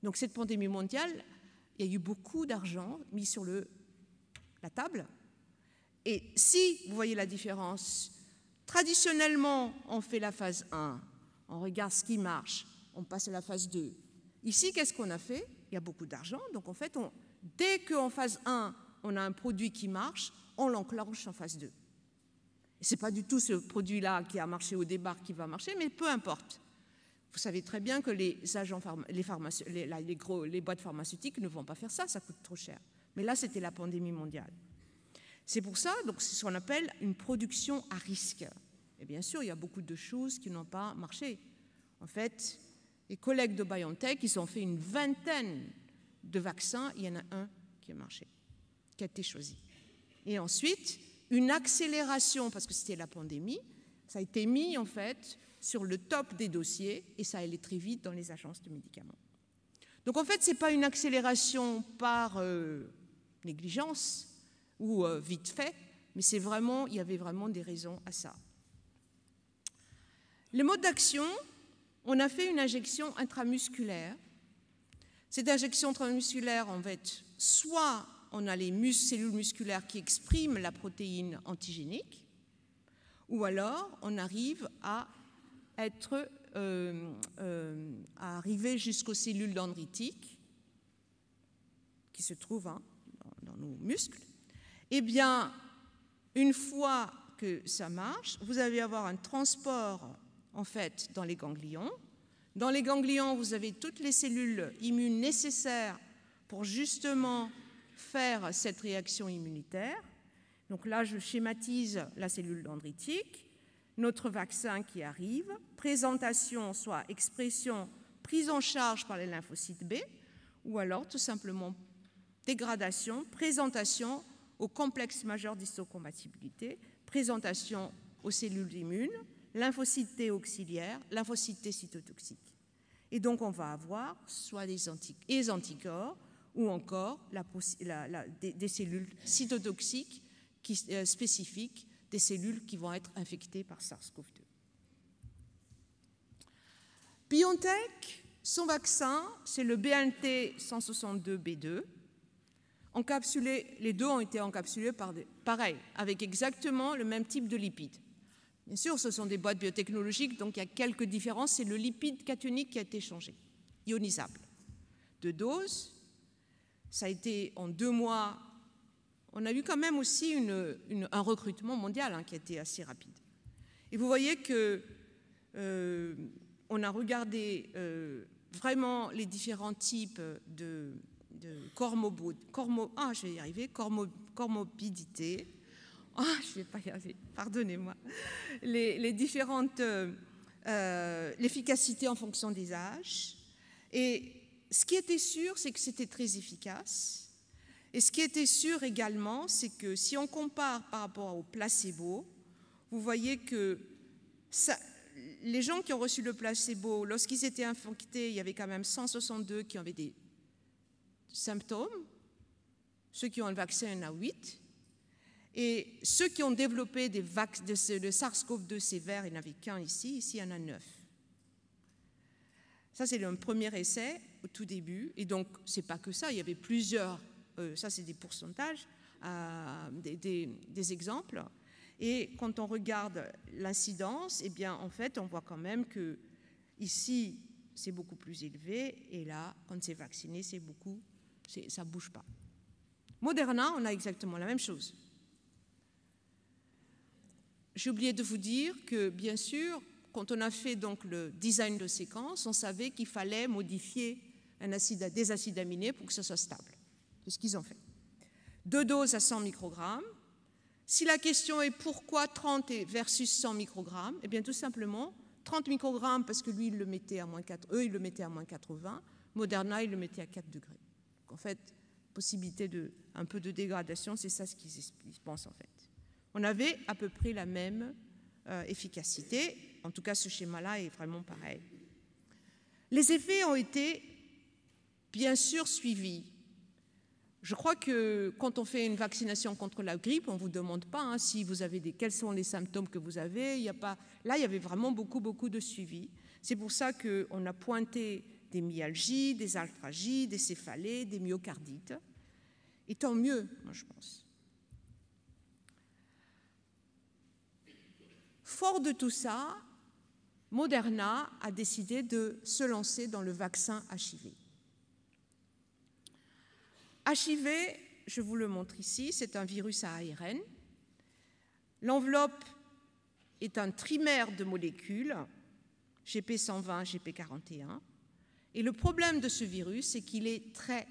Donc cette pandémie mondiale, il y a eu beaucoup d'argent mis sur la table. Et si vous voyez la différence, traditionnellement, on fait la phase 1, on regarde ce qui marche, on passe à la phase 2. Ici, qu'est-ce qu'on a fait? Il y a beaucoup d'argent, donc en fait, dès qu'en phase 1, on a un produit qui marche, on l'enclenche en phase 2. Ce n'est pas du tout ce produit-là qui a marché au départ qui va marcher, mais peu importe. Vous savez très bien que les boîtes pharmaceutiques ne vont pas faire ça, ça coûte trop cher. Mais là, c'était la pandémie mondiale. C'est pour ça, donc c'est ce qu'on appelle une production à risque. Et bien sûr, il y a beaucoup de choses qui n'ont pas marché. En fait, les collègues de BioNTech, ils ont fait une vingtaine de vaccins, il y en a un qui a marché, qui a été choisi. Et ensuite, une accélération, parce que c'était la pandémie, ça a été mis en fait sur le top des dossiers et ça allait très vite dans les agences de médicaments. Donc en fait, ce n'est pas une accélération par négligence ou vite fait, mais c'est vraiment, il y avait vraiment des raisons à ça. Le mode d'action, on a fait une injection intramusculaire. Cette injection intramusculaire, en fait, soit on a les cellules musculaires qui expriment la protéine antigénique, ou alors on arrive à arriver jusqu'aux cellules dendritiques qui se trouvent dans nos muscles. Eh bien, une fois que ça marche, vous allez avoir un transport en fait dans les ganglions. Dans les ganglions, vous avez toutes les cellules immunes nécessaires pour justement faire cette réaction immunitaire. Donc là, je schématise la cellule dendritique, notre vaccin qui arrive, présentation, soit expression, prise en charge par les lymphocytes B, ou alors tout simplement dégradation, présentation au complexe majeur d'histocompatibilité, présentation aux cellules immunes, lymphocytes T auxiliaires, lymphocytes T cytotoxiques. Et donc on va avoir soit des anticorps ou encore des cellules cytotoxiques spécifiques, des cellules qui vont être infectées par SARS-CoV-2. BioNTech, son vaccin, c'est le BNT162b2. Encapsulé, les deux ont été encapsulés pareil, avec exactement le même type de lipides. Bien sûr, ce sont des boîtes biotechnologiques, donc il y a quelques différences. C'est le lipide cationique qui a été changé, ionisable. 2 doses, ça a été en 2 mois. On a eu quand même aussi un recrutement mondial qui a été assez rapide. Et vous voyez que on a regardé vraiment les différents types de comorbidité. Je ne vais pas y arriver, pardonnez-moi. Les différentes l'efficacité en fonction des âges. Et ce qui était sûr, c'est que c'était très efficace. Et ce qui était sûr également, c'est que si on compare par rapport au placebo, vous voyez que les gens qui ont reçu le placebo, lorsqu'ils étaient infectés, il y avait quand même 162 qui avaient des symptômes. Ceux qui ont le vaccin, il y en a 8. Et ceux qui ont développé de SARS-CoV-2 sévère, il n'y en avait qu'un ici. Ici, il y en a 9. Ça, c'est un premier essai au tout début. Et donc, ce n'est pas que ça. Il y avait plusieurs. Ça, c'est des pourcentages, des exemples. Et quand on regarde l'incidence, eh bien, en fait, on voit quand même que ici, c'est beaucoup plus élevé. Et là, quand c'est vacciné, ça ne bouge pas. Moderna, on a exactement la même chose. J'ai oublié de vous dire que, bien sûr, quand on a fait donc le design de séquence, on savait qu'il fallait modifier des acides aminés pour que ce soit stable. C'est ce qu'ils ont fait. 2 doses à 100 microgrammes. Si la question est pourquoi 30 versus 100 microgrammes, eh bien tout simplement 30 microgrammes parce que lui, ils le mettaient à moins 80, Moderna, il le mettait à 4 degrés. Donc en fait, possibilité un peu de dégradation, c'est ça ce qu'ils pensent en fait. On avait à peu près la même efficacité. En tout cas, ce schéma-là est vraiment pareil. Les effets ont été bien sûr suivis. Je crois que quand on fait une vaccination contre la grippe, on ne vous demande pas si vous avez quels sont les symptômes que vous avez. Là, il y avait vraiment beaucoup de suivi. C'est pour ça qu'on a pointé des myalgies, des arthralgies, des céphalées, des myocardites. Et tant mieux, moi, je pense. Fort de tout ça, Moderna a décidé de se lancer dans le vaccin HIV. HIV, je vous le montre ici, c'est un virus à ARN. L'enveloppe est un trimère de molécules, GP120, GP41. Et le problème de ce virus, c'est qu'il est très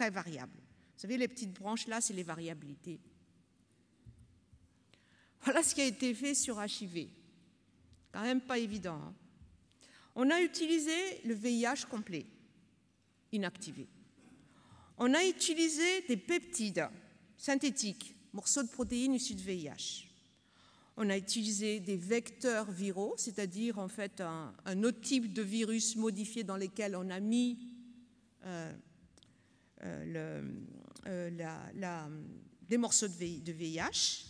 variable. Vous savez, les petites branches là, c'est les variabilités. Voilà ce qui a été fait sur HIV. Quand même pas évident. Hein. On a utilisé le VIH complet, inactivé. On a utilisé des peptides synthétiques, morceaux de protéines issus de VIH. On a utilisé des vecteurs viraux, c'est-à-dire en fait un autre type de virus modifié dans lesquels on a mis des morceaux de VIH.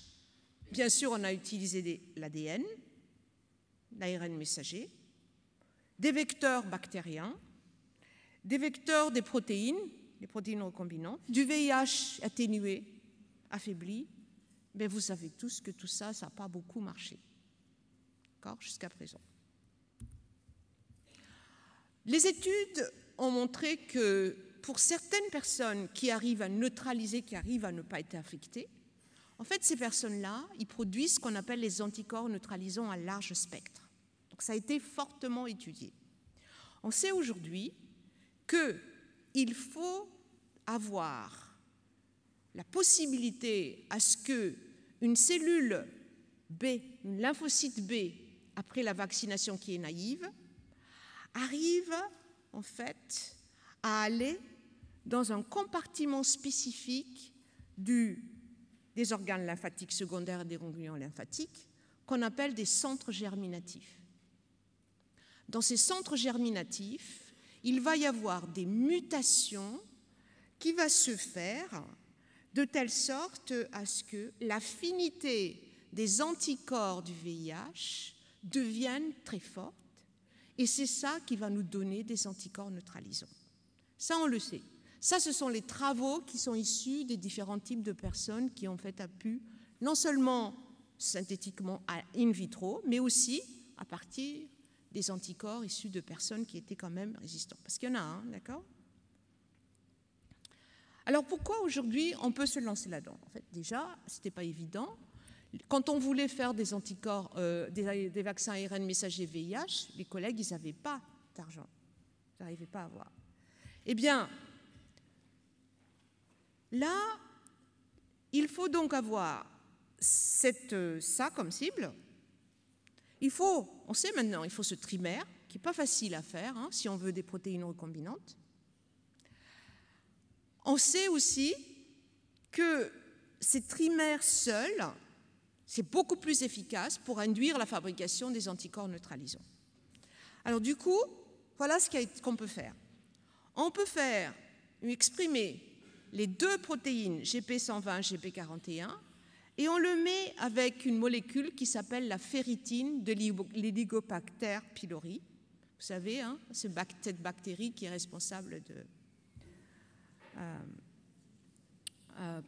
Bien sûr, on a utilisé l'ADN, l'ARN messager, des vecteurs bactériens, des vecteurs des protéines recombinantes, du VIH atténué, affaibli. Mais vous savez tous que tout ça, ça n'a pas beaucoup marché. D'accord, jusqu'à présent. Les études ont montré que pour certaines personnes qui arrivent à neutraliser, qui arrivent à ne pas être affectées, en fait, ces personnes-là, ils produisent ce qu'on appelle les anticorps neutralisants à large spectre. Donc, ça a été fortement étudié. On sait aujourd'hui qu'il faut avoir la possibilité à ce qu'une cellule B, une lymphocyte B, après la vaccination qui est naïve, arrive en fait à aller dans un compartiment spécifique des organes lymphatiques secondaires et des ganglions lymphatiques qu'on appelle des centres germinatifs. Dans ces centres germinatifs, il va y avoir des mutations qui vont se faire de telle sorte à ce que l'affinité des anticorps du VIH devienne très forte, et c'est ça qui va nous donner des anticorps neutralisants. Ça, on le sait. Ça, ce sont les travaux qui sont issus des différents types de personnes qui en fait pu, non seulement synthétiquement in vitro, mais aussi à partir des anticorps issus de personnes qui étaient quand même résistantes. Parce qu'il y en a un, d'accord ? Alors pourquoi aujourd'hui on peut se lancer là-dedans ? En fait, déjà, ce n'était pas évident. Quand on voulait faire des anticorps, des vaccins ARN messager VIH, les collègues, ils n'avaient pas d'argent. Ils n'arrivaient pas à avoir. Eh bien, là, il faut donc avoir ça comme cible. On sait maintenant, il faut ce trimère, qui n'est pas facile à faire hein, si on veut des protéines recombinantes. On sait aussi que ces trimères seuls, c'est beaucoup plus efficace pour induire la fabrication des anticorps neutralisants. Alors du coup, voilà ce qu'on peut faire. On peut exprimer les deux protéines GP120, GP41, et on le met avec une molécule qui s'appelle la ferritine de l'Helicobacter pylori. Vous savez, hein, cette bactérie qui est responsable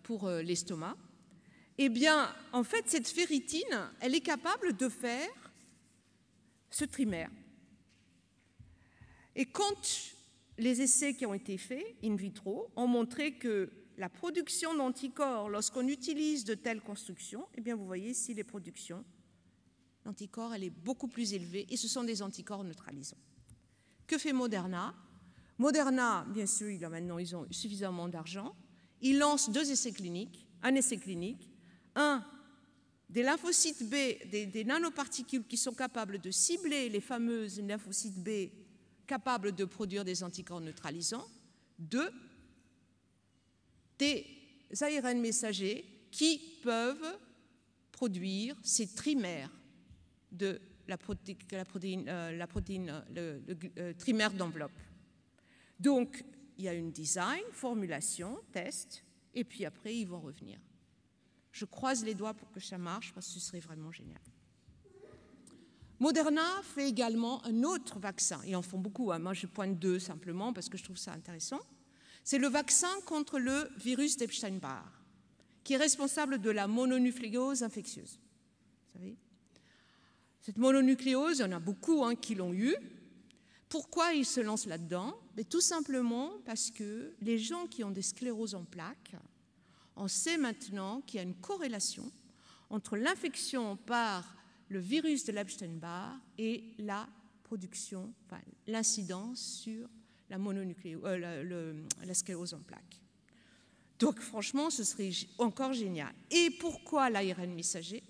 pour l'estomac. Eh bien, en fait, cette ferritine, elle est capable de faire ce trimère. Et quand les essais qui ont été faits in vitro ont montré que la production d'anticorps, lorsqu'on utilise de telles constructions, eh bien, vous voyez ici les productions d'anticorps, elle est beaucoup plus élevée, et ce sont des anticorps neutralisants. Que fait Moderna ? Moderna, bien sûr, ils ont suffisamment d'argent. Ils lancent un essai clinique, des lymphocytes B, des nanoparticules qui sont capables de cibler les fameuses lymphocytes B capables de produire des anticorps neutralisants, des ARN messagers qui peuvent produire ces trimères de la protéine, le trimère d'enveloppe. Donc, il y a une design, formulation, test, et puis après, ils vont revenir. Je croise les doigts pour que ça marche, parce que ce serait vraiment génial. Moderna fait également un autre vaccin. Ils en font beaucoup, hein. Moi je pointe deux simplement parce que je trouve ça intéressant. C'est le vaccin contre le virus d'Epstein-Barr, qui est responsable de la mononucléose infectieuse. Vous savez ? Cette mononucléose, il y en a beaucoup hein, qui l'ont eu. Pourquoi ils se lancent là-dedans ? Mais tout simplement parce que les gens qui ont des scléroses en plaques, on sait maintenant qu'il y a une corrélation entre l'infection par le virus de l'Epstein-Barr et la production, enfin, l'incidence sur la la sclérose en plaques. Donc franchement, ce serait encore génial. Et pourquoi l'ARN messager ?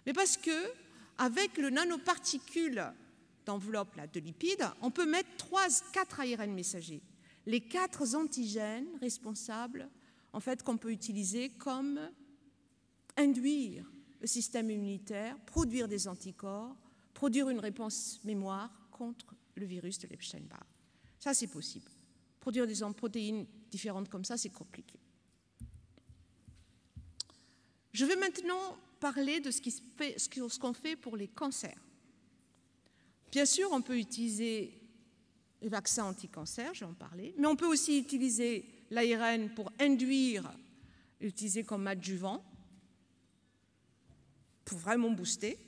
Mais parce que avec le nanoparticule d'enveloppe de lipides, on peut mettre 4 ARN messagers. Les 4 antigènes responsables, en fait, qu'on peut utiliser comme induire le système immunitaire, produire des anticorps, produire une réponse mémoire contre le virus de l'Epstein-Barr. Ça, c'est possible. Produire des protéines différentes comme ça, c'est compliqué. Je vais maintenant parler de ce qu'on fait pour les cancers. Bien sûr, on peut utiliser les vaccins anti-cancer, je vais en parler, mais on peut aussi utiliser l'ARN pour induire, l'utiliser comme adjuvant, pour vraiment booster,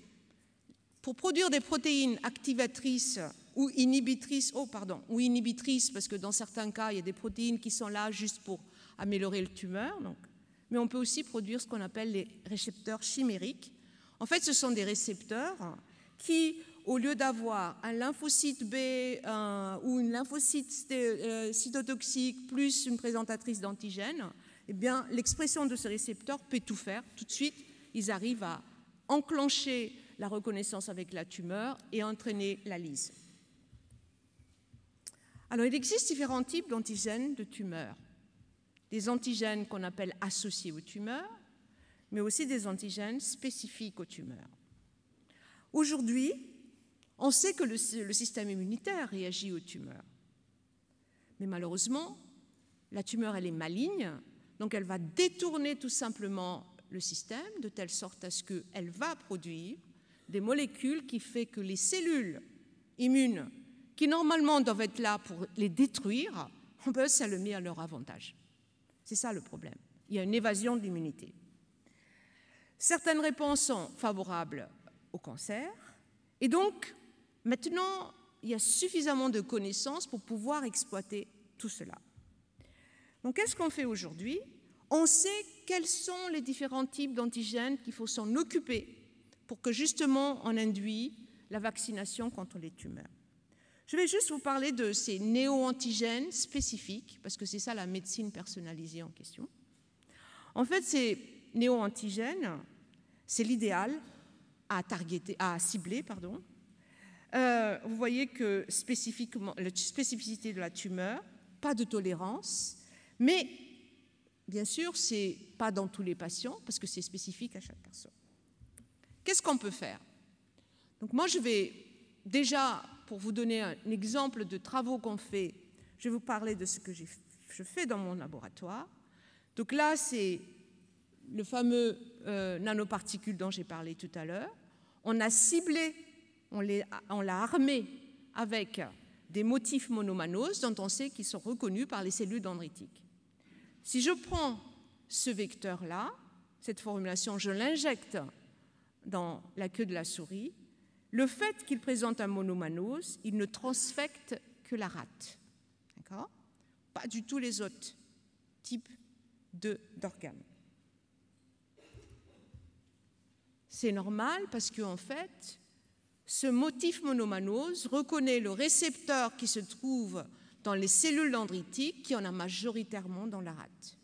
pour produire des protéines activatrices ou inhibitrices, parce que dans certains cas, il y a des protéines qui sont là juste pour améliorer le tumeur, mais on peut aussi produire ce qu'on appelle les récepteurs chimériques. En fait, ce sont des récepteurs qui, au lieu d'avoir un lymphocyte B ou une lymphocyte cytotoxique plus une présentatrice d'antigènes, eh bien, l'expression de ce récepteur peut tout faire. Tout de suite, ils arrivent à enclencher la reconnaissance avec la tumeur et entraîner la lyse. Alors, il existe différents types d'antigènes de tumeurs. Des antigènes qu'on appelle associés aux tumeurs, mais aussi des antigènes spécifiques aux tumeurs. Aujourd'hui, on sait que le système immunitaire réagit aux tumeurs. Mais malheureusement, la tumeur, elle est maligne, donc elle va détourner tout simplement le système de telle sorte à ce qu'elle va produire des molécules qui font que les cellules immunes, qui normalement doivent être là pour les détruire, ça le met à leur avantage. C'est ça le problème. Il y a une évasion de l'immunité. Certaines réponses sont favorables au cancer, et donc maintenant, il y a suffisamment de connaissances pour pouvoir exploiter tout cela. Donc, qu'est-ce qu'on fait aujourd'hui? On sait quels sont les différents types d'antigènes qu'il faut s'en occuper pour que justement on induise la vaccination contre les tumeurs. Je vais juste vous parler de ces néo-antigènes spécifiques, parce que c'est ça la médecine personnalisée en question. En fait, ces néo-antigènes, c'est l'idéal à cibler. Vous voyez que spécifiquement, la spécificité de la tumeur, pas de tolérance, mais bien sûr, ce n'est pas dans tous les patients, parce que c'est spécifique à chaque personne. Qu'est-ce qu'on peut faire? Donc moi, je vais déjà, pour vous donner un exemple de travaux qu'on fait, je vais vous parler de ce que je fais dans mon laboratoire. Donc là, c'est le fameux nanoparticule dont j'ai parlé tout à l'heure. On a ciblé, on l'a armé avec des motifs monomanoses dont on sait qu'ils sont reconnus par les cellules dendritiques. Si je prends ce vecteur-là, cette formulation, je l'injecte dans la queue de la souris, le fait qu'il présente un monomanose, il ne transfecte que la rate. D'accord? Pas du tout les autres types d'organes. C'est normal parce qu'en fait, ce motif monomanose reconnaît le récepteur qui se trouve dans les cellules dendritiques qui en a majoritairement dans la rate.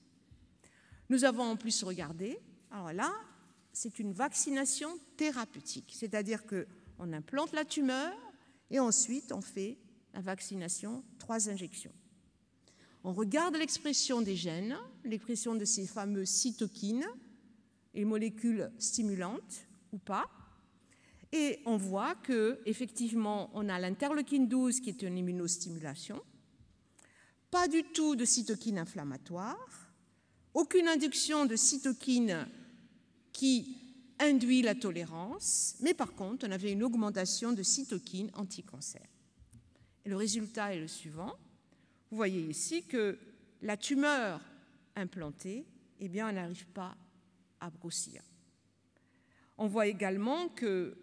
Nous avons en plus regardé, alors là, c'est une vaccination thérapeutique, c'est-à-dire qu'on implante la tumeur et ensuite on fait la vaccination 3 injections. On regarde l'expression des gènes, l'expression de ces fameux cytokines, et molécules stimulantes ou pas, et on voit qu'effectivement, on a l'interleukine 12 qui est une immunostimulation, pas du tout de cytokines inflammatoires, aucune induction de cytokines qui induit la tolérance, mais par contre, on avait une augmentation de cytokines anti-cancer. Et le résultat est le suivant. Vous voyez ici que la tumeur implantée, eh bien, elle n'arrive pas à grossir. On voit également que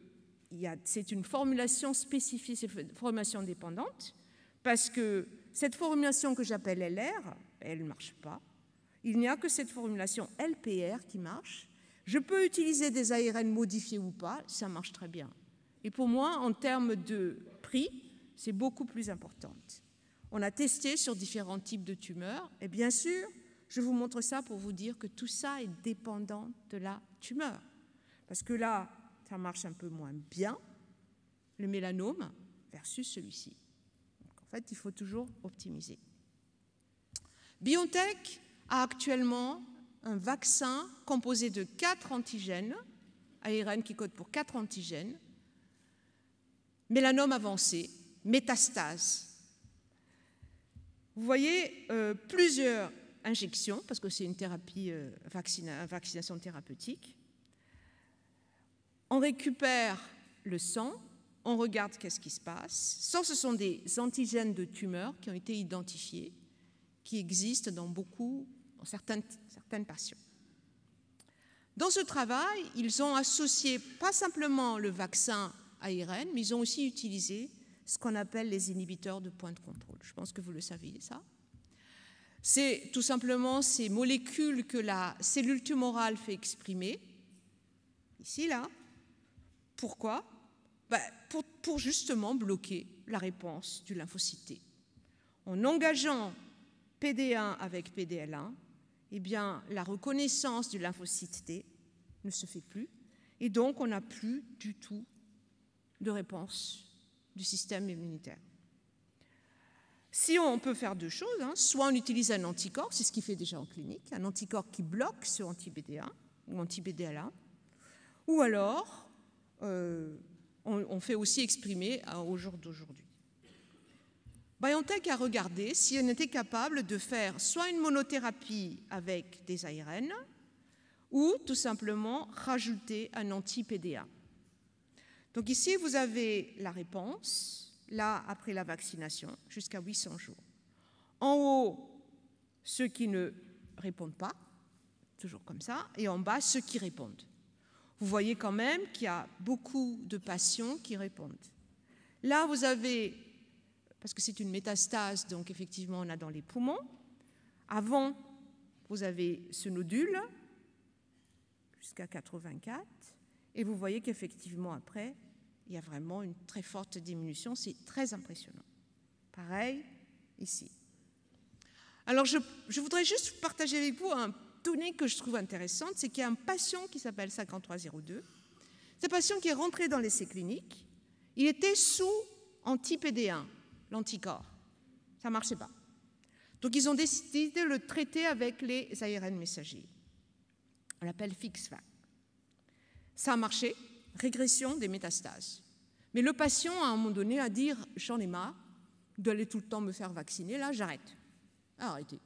c'est une formulation spécifique, c'est une formulation dépendante, parce que cette formulation que j'appelle LR, elle ne marche pas. Il n'y a que cette formulation LPR qui marche. Je peux utiliser des ARN modifiés ou pas, ça marche très bien. Et pour moi, en termes de prix, c'est beaucoup plus important. On a testé sur différents types de tumeurs, et bien sûr, je vous montre ça pour vous dire que tout ça est dépendant de la tumeur. Parce que là, ça marche un peu moins bien, le mélanome versus celui-ci. En fait, il faut toujours optimiser. BioNTech a actuellement un vaccin composé de 4 antigènes, ARN qui code pour 4 antigènes, mélanome avancé, métastase. Vous voyez plusieurs injections, parce que c'est une thérapie, vaccination thérapeutique. On récupère le sang, on regarde qu'est-ce qui se passe. Ça, ce sont des antigènes de tumeurs qui ont été identifiés, qui existent dans certaines patients. Dans ce travail, ils ont associé pas simplement le vaccin ARN, mais ils ont aussi utilisé ce qu'on appelle les inhibiteurs de point de contrôle. Je pense que vous le savez, ça. C'est tout simplement ces molécules que la cellule tumorale fait exprimer, ici, là. Pourquoi? Pour justement bloquer la réponse du lymphocyte T. En engageant PD1 avec PDL1, eh bien, la reconnaissance du lymphocyte T ne se fait plus, et donc on n'a plus du tout de réponse du système immunitaire. Si on peut faire deux choses, soit on utilise un anticorps, c'est ce qu'il fait déjà en clinique, un anticorps qui bloque ce anti-PD1 ou anti-PDL1, ou alors on fait aussi exprimer au jour d'aujourd'hui. BioNTech a regardé si on était capable de faire soit une monothérapie avec des ARN ou tout simplement rajouter un anti-PD1. Donc ici, vous avez la réponse, là, après la vaccination, jusqu'à 800 jours. En haut, ceux qui ne répondent pas, toujours comme ça, et en bas, ceux qui répondent. Vous voyez quand même qu'il y a beaucoup de patients qui répondent. Là, vous avez, parce que c'est une métastase, donc effectivement, on a dans les poumons. Avant, vous avez ce nodule, jusqu'à 84, et vous voyez qu'effectivement, après, il y a vraiment une très forte diminution. C'est très impressionnant. Pareil, ici. Alors, je voudrais juste partager avec vous un donné que je trouve intéressante, c'est qu'il y a un patient qui s'appelle 5302. C'est un patient qui est rentré dans l'essai clinique. Il était sous anti-PD1, l'anticorps. Ça ne marchait pas. Donc, ils ont décidé de le traiter avec les ARN messagers. On l'appelle FixVac. Ça a marché, régression des métastases. Mais le patient, à un moment donné, a dit « j'en ai marre d'aller tout le temps me faire vacciner, là, j'arrête. » Arrêtez.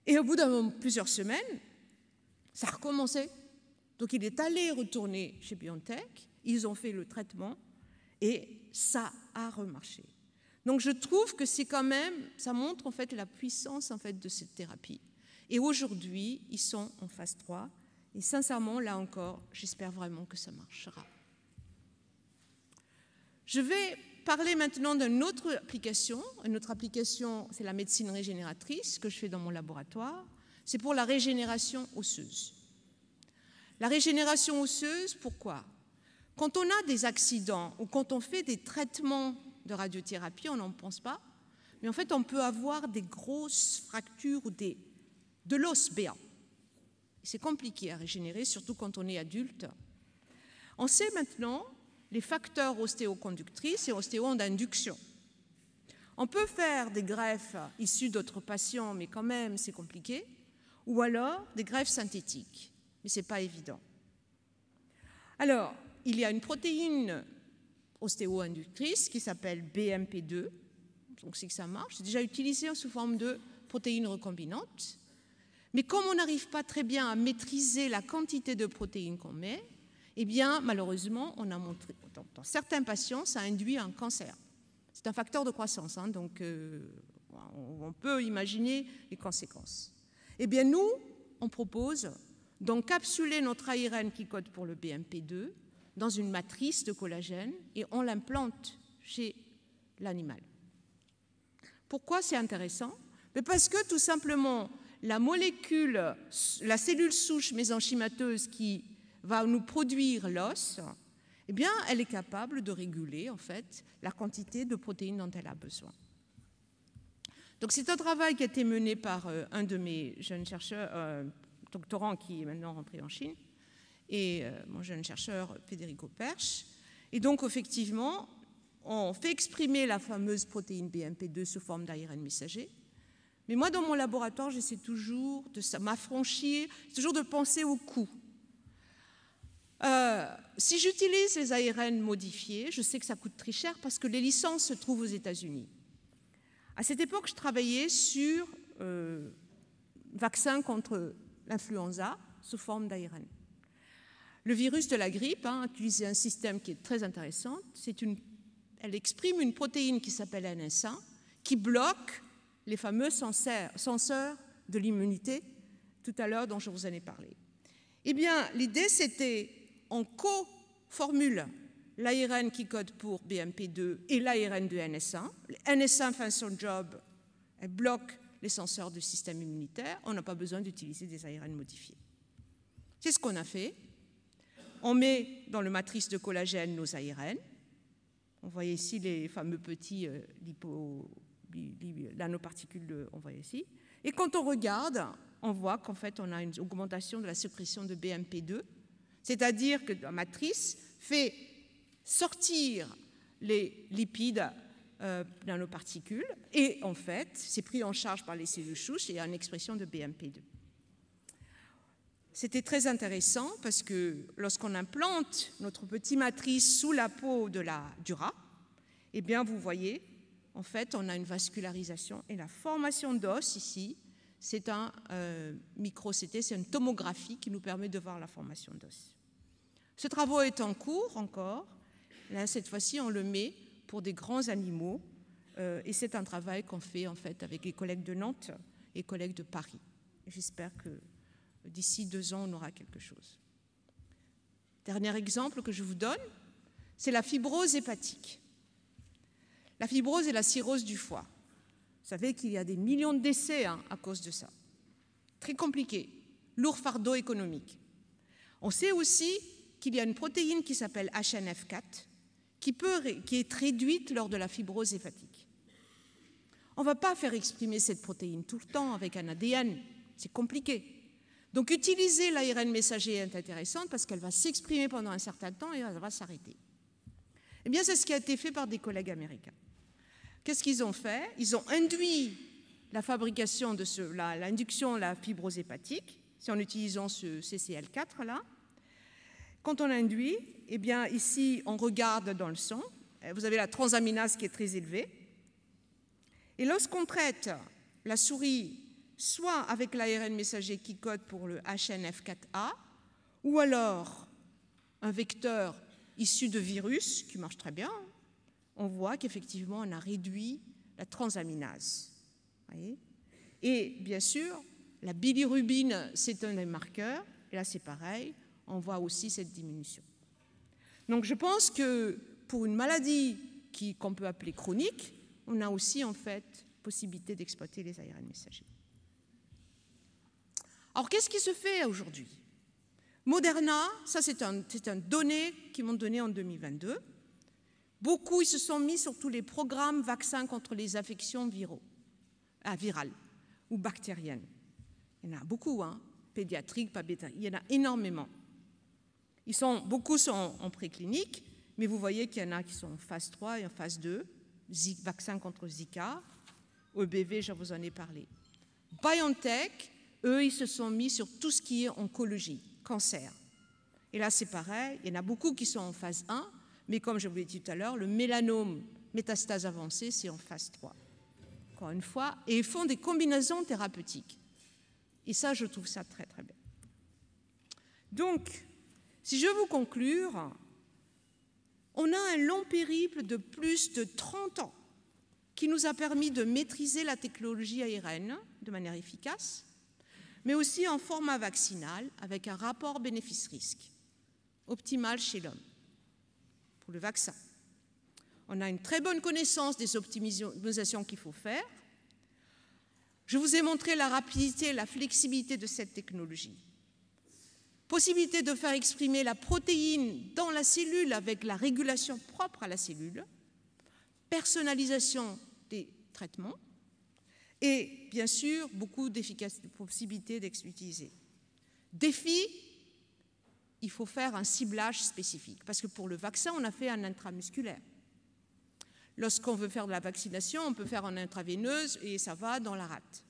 Et au bout de plusieurs semaines, ça a recommencé. Donc il est allé retourner chez BioNTech, ils ont fait le traitement et ça a remarché. Donc je trouve que c'est quand même, ça montre en fait la puissance en fait de cette thérapie. Et aujourd'hui, ils sont en phase 3 et sincèrement, là encore, j'espère vraiment que ça marchera. Je vais parler maintenant d'une autre application. Une autre application, c'est la médecine régénératrice que je fais dans mon laboratoire. C'est pour la régénération osseuse. La régénération osseuse, pourquoi? Quand on a des accidents ou quand on fait des traitements de radiothérapie, on n'en pense pas, mais en fait, on peut avoir des grosses fractures ou de l'os béant. C'est compliqué à régénérer, surtout quand on est adulte. On sait maintenant les facteurs ostéoconductrices et ostéo d'induction. On peut faire des greffes issues d'autres patients, mais quand même, c'est compliqué, ou alors des greffes synthétiques, mais ce n'est pas évident. Alors, il y a une protéine ostéo-inductrice qui s'appelle BMP2, donc c'est que ça marche, c'est déjà utilisé sous forme de protéines recombinantes, mais comme on n'arrive pas très bien à maîtriser la quantité de protéines qu'on met, eh bien, malheureusement, on a montré, dans certains patients, ça induit un cancer. C'est un facteur de croissance, donc on peut imaginer les conséquences. Eh bien, nous, on propose d'encapsuler notre ARN qui code pour le BMP2 dans une matrice de collagène et on l'implante chez l'animal. Pourquoi c'est intéressant? Parce que tout simplement, la molécule, la cellule souche mésenchymateuse qui va nous produire l'os, eh bien, elle est capable de réguler, en fait, la quantité de protéines dont elle a besoin. Donc, c'est un travail qui a été mené par un de mes jeunes chercheurs, doctorants, qui est maintenant rentré en Chine. et mon jeune chercheur Federico Perch. Et donc, effectivement, on fait exprimer la fameuse protéine BMP2 sous forme d'ARN messager. Mais moi, dans mon laboratoire, j'essaie toujours de m'affranchir, toujours de penser au coût. Si j'utilise les ARN modifiés, je sais que ça coûte très cher parce que les licences se trouvent aux États-Unis. À cette époque, je travaillais sur vaccin contre l'influenza sous forme d'ARN. Le virus de la grippe utilise un système qui est très intéressant. Elle exprime une protéine qui s'appelle NS1 qui bloque les fameux senseurs de l'immunité tout à l'heure dont je vous en ai parlé. Eh bien, l'idée, c'était on co-formule l'ARN qui code pour BMP2 et l'ARN de NS1. NS1 fait son job, elle bloque les senseurs du système immunitaire. On n'a pas besoin d'utiliser des ARN modifiés. C'est ce qu'on a fait. On met dans le matrice de collagène nos ARN. On voit ici les fameux petits nanoparticules, on voit ici. Et quand on regarde, on voit qu'en fait, on a une augmentation de la sécrétion de BMP2, c'est-à-dire que la matrice fait sortir les lipides nanoparticules et en fait, c'est pris en charge par les cellules souches et il y a une expression de BMP2. C'était très intéressant parce que lorsqu'on implante notre petite matrice sous la peau du rat, eh bien, vous voyez, en fait, on a une vascularisation et la formation d'os ici, c'est un micro-CT, c'est une tomographie qui nous permet de voir la formation d'os. Ce travail est en cours encore. Là, cette fois-ci, on le met pour des grands animaux et c'est un travail qu'on fait en fait avec les collègues de Nantes et les collègues de Paris. J'espère que d'ici 2 ans, on aura quelque chose. Dernier exemple que je vous donne, c'est la fibrose hépatique. La fibrose est la cirrhose du foie. Vous savez qu'il y a des millions de décès à cause de ça. Très compliqué, lourd fardeau économique. On sait aussi qu'il y a une protéine qui s'appelle HNF4 qui est réduite lors de la fibrose hépatique. On ne va pas faire exprimer cette protéine tout le temps avec un ADN, c'est compliqué. Donc utiliser l'ARN messager est intéressant parce qu'elle va s'exprimer pendant un certain temps et elle va s'arrêter. Eh bien, c'est ce qui a été fait par des collègues américains. Qu'est-ce qu'ils ont fait? Ils ont induit la fabrication de l'induction de la fibrose hépatique, c'est en utilisant ce CCL4 là. Quand on induit, eh bien ici on regarde dans le sang, vous avez la transaminase qui est très élevée. Et lorsqu'on traite la souris soit avec l'ARN messager qui code pour le HNF4A, ou alors un vecteur issu de virus qui marche très bien, on voit qu'effectivement on a réduit la transaminase. Voyez ? Et bien sûr, la bilirubine, c'est un des marqueurs, et là c'est pareil, on voit aussi cette diminution. Donc je pense que pour une maladie qu'on peut appeler chronique, on a aussi en fait possibilité d'exploiter les ARN messagers. Alors qu'est-ce qui se fait aujourd'hui? Moderna, ça c'est un donné qu'ils m'ont donné en 2022. Beaucoup ils se sont mis sur tous les programmes vaccins contre les affections virales ou bactériennes. Il y en a beaucoup, pédiatriques, pas pédiatriques, il y en a énormément. Beaucoup sont en préclinique, mais vous voyez qu'il y en a qui sont en phase 3 et en phase 2, vaccin contre Zika, EBV, je vous en ai parlé. BioNTech, eux, ils se sont mis sur tout ce qui est oncologie, cancer. Et là, c'est pareil, il y en a beaucoup qui sont en phase 1, mais comme je vous l'ai dit tout à l'heure, le mélanome métastase avancée, c'est en phase 3. Encore une fois, et ils font des combinaisons thérapeutiques. Et ça, je trouve ça très, très bien. Donc, si je veux conclure, on a un long périple de plus de 30 ans qui nous a permis de maîtriser la technologie ARN de manière efficace, mais aussi en format vaccinal avec un rapport bénéfice-risque optimal chez l'homme pour le vaccin. On a une très bonne connaissance des optimisations qu'il faut faire. Je vous ai montré la rapidité et la flexibilité de cette technologie. Possibilité de faire exprimer la protéine dans la cellule avec la régulation propre à la cellule, personnalisation des traitements et bien sûr beaucoup d'efficacité, de possibilités d'utiliser. Défi, il faut faire un ciblage spécifique. Parce que pour le vaccin, on a fait un intramusculaire. Lorsqu'on veut faire de la vaccination, on peut faire en intraveineuse et ça va dans la rate.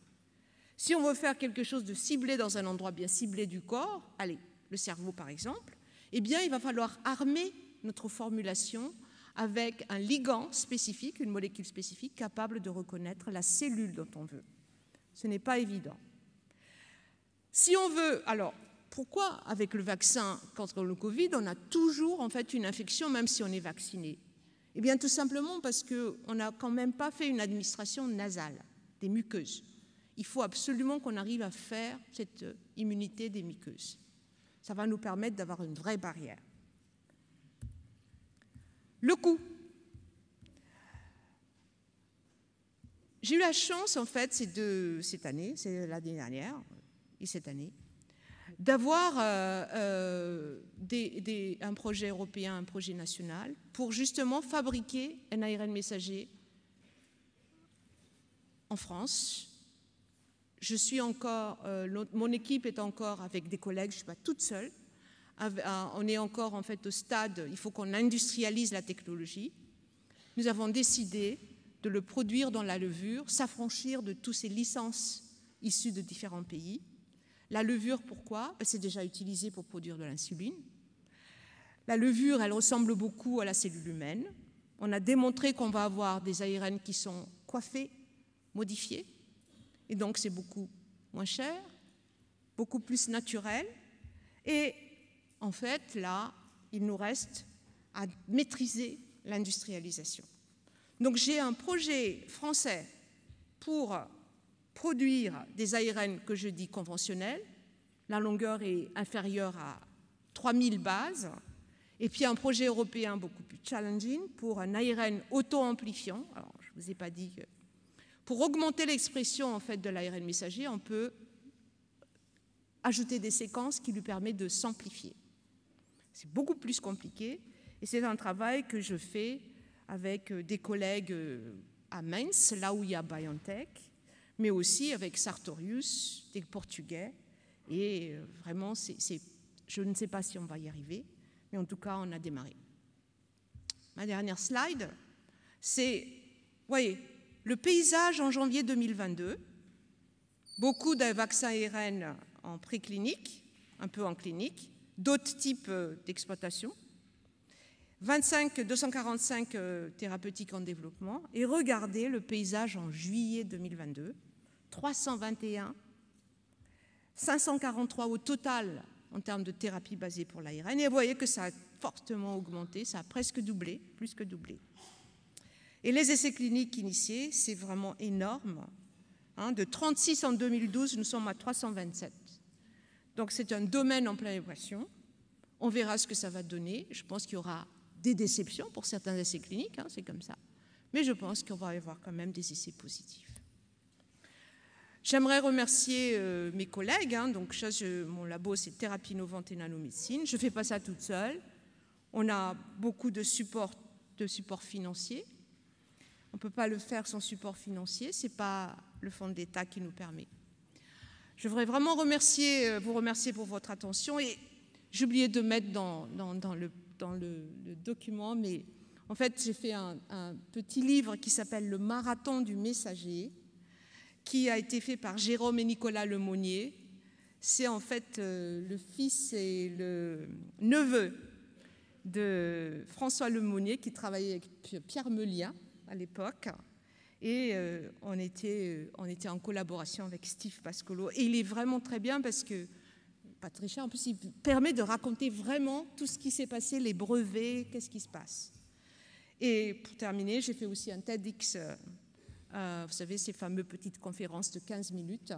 Si on veut faire quelque chose de ciblé dans un endroit bien ciblé du corps, allez, le cerveau par exemple, eh bien, il va falloir armer notre formulation avec un ligand spécifique, une molécule spécifique capable de reconnaître la cellule dont on veut. Ce n'est pas évident. Si on veut, alors, pourquoi avec le vaccin contre le Covid, on a toujours en fait une infection même si on est vacciné? Eh bien, tout simplement parce qu'on n'a quand même pas fait une administration nasale des muqueuses. Il faut absolument qu'on arrive à faire cette immunité des muqueuses. Ça va nous permettre d'avoir une vraie barrière. Le coût. J'ai eu la chance, en fait, cette année, c'est l'année dernière et cette année, d'avoir un projet européen, un projet national, pour justement fabriquer un ARN messager en France. Je suis encore, mon équipe est encore avec des collègues, je ne suis pas toute seule. On est encore en fait au stade, il faut qu'on industrialise la technologie. Nous avons décidé de le produire dans la levure, s'affranchir de toutes ces licences issues de différents pays. La levure, pourquoi? C'est déjà utilisé pour produire de l'insuline. La levure, elle ressemble beaucoup à la cellule humaine. On a démontré qu'on va avoir des ARN qui sont coiffés, modifiés, et donc c'est beaucoup moins cher, beaucoup plus naturel. Et en fait, là, il nous reste à maîtriser l'industrialisation. Donc j'ai un projet français pour produire des ARN que je dis conventionnels. La longueur est inférieure à 3000 bases. Et puis un projet européen beaucoup plus challenging pour un ARN auto-amplifiant. Alors, je ne vous ai pas dit que... Pour augmenter l'expression en fait, de l'ARN messager, on peut ajouter des séquences qui lui permettent de s'amplifier. C'est beaucoup plus compliqué et c'est un travail que je fais avec des collègues à Mainz, là où il y a BioNTech, mais aussi avec Sartorius, des Portugais. Et vraiment, je ne sais pas si on va y arriver, mais en tout cas, on a démarré. Ma dernière slide, c'est, voyez, le paysage en janvier 2022, beaucoup de vaccins ARN en préclinique, un peu en clinique, d'autres types d'exploitation, 245 thérapeutiques en développement, et regardez le paysage en juillet 2022, 321, 543 au total en termes de thérapie basée pour l'ARN, et vous voyez que ça a fortement augmenté, ça a presque doublé, plus que doublé. Et les essais cliniques initiés, c'est vraiment énorme. De 36 en 2012, nous sommes à 327. Donc c'est un domaine en pleine évolution. On verra ce que ça va donner. Je pense qu'il y aura des déceptions pour certains essais cliniques, c'est comme ça. Mais je pense qu'on va avoir quand même des essais positifs. J'aimerais remercier mes collègues. Donc mon labo, c'est Thérapie Innovante et Nanomédecine. Je ne fais pas ça toute seule. On a beaucoup de support financier. On ne peut pas le faire sans support financier, ce n'est pas le fonds d'État qui nous permet. Je voudrais vraiment vous remercier pour votre attention et j'ai oublié de mettre dans le document, mais en fait j'ai fait un petit livre qui s'appelle « Le marathon du messager » qui a été fait par Jérôme et Nicolas Lemonnier. C'est en fait le fils et le neveu de François Lemonnier qui travaillait avec Pierre Meulien à l'époque, et on était en collaboration avec Steve Pascolo. Et il est vraiment très bien parce que, pas très cher, en plus il permet de raconter vraiment tout ce qui s'est passé, les brevets, qu'est-ce qui se passe. Et pour terminer, j'ai fait aussi un TEDx, vous savez, ces fameuses petites conférences de 15 minutes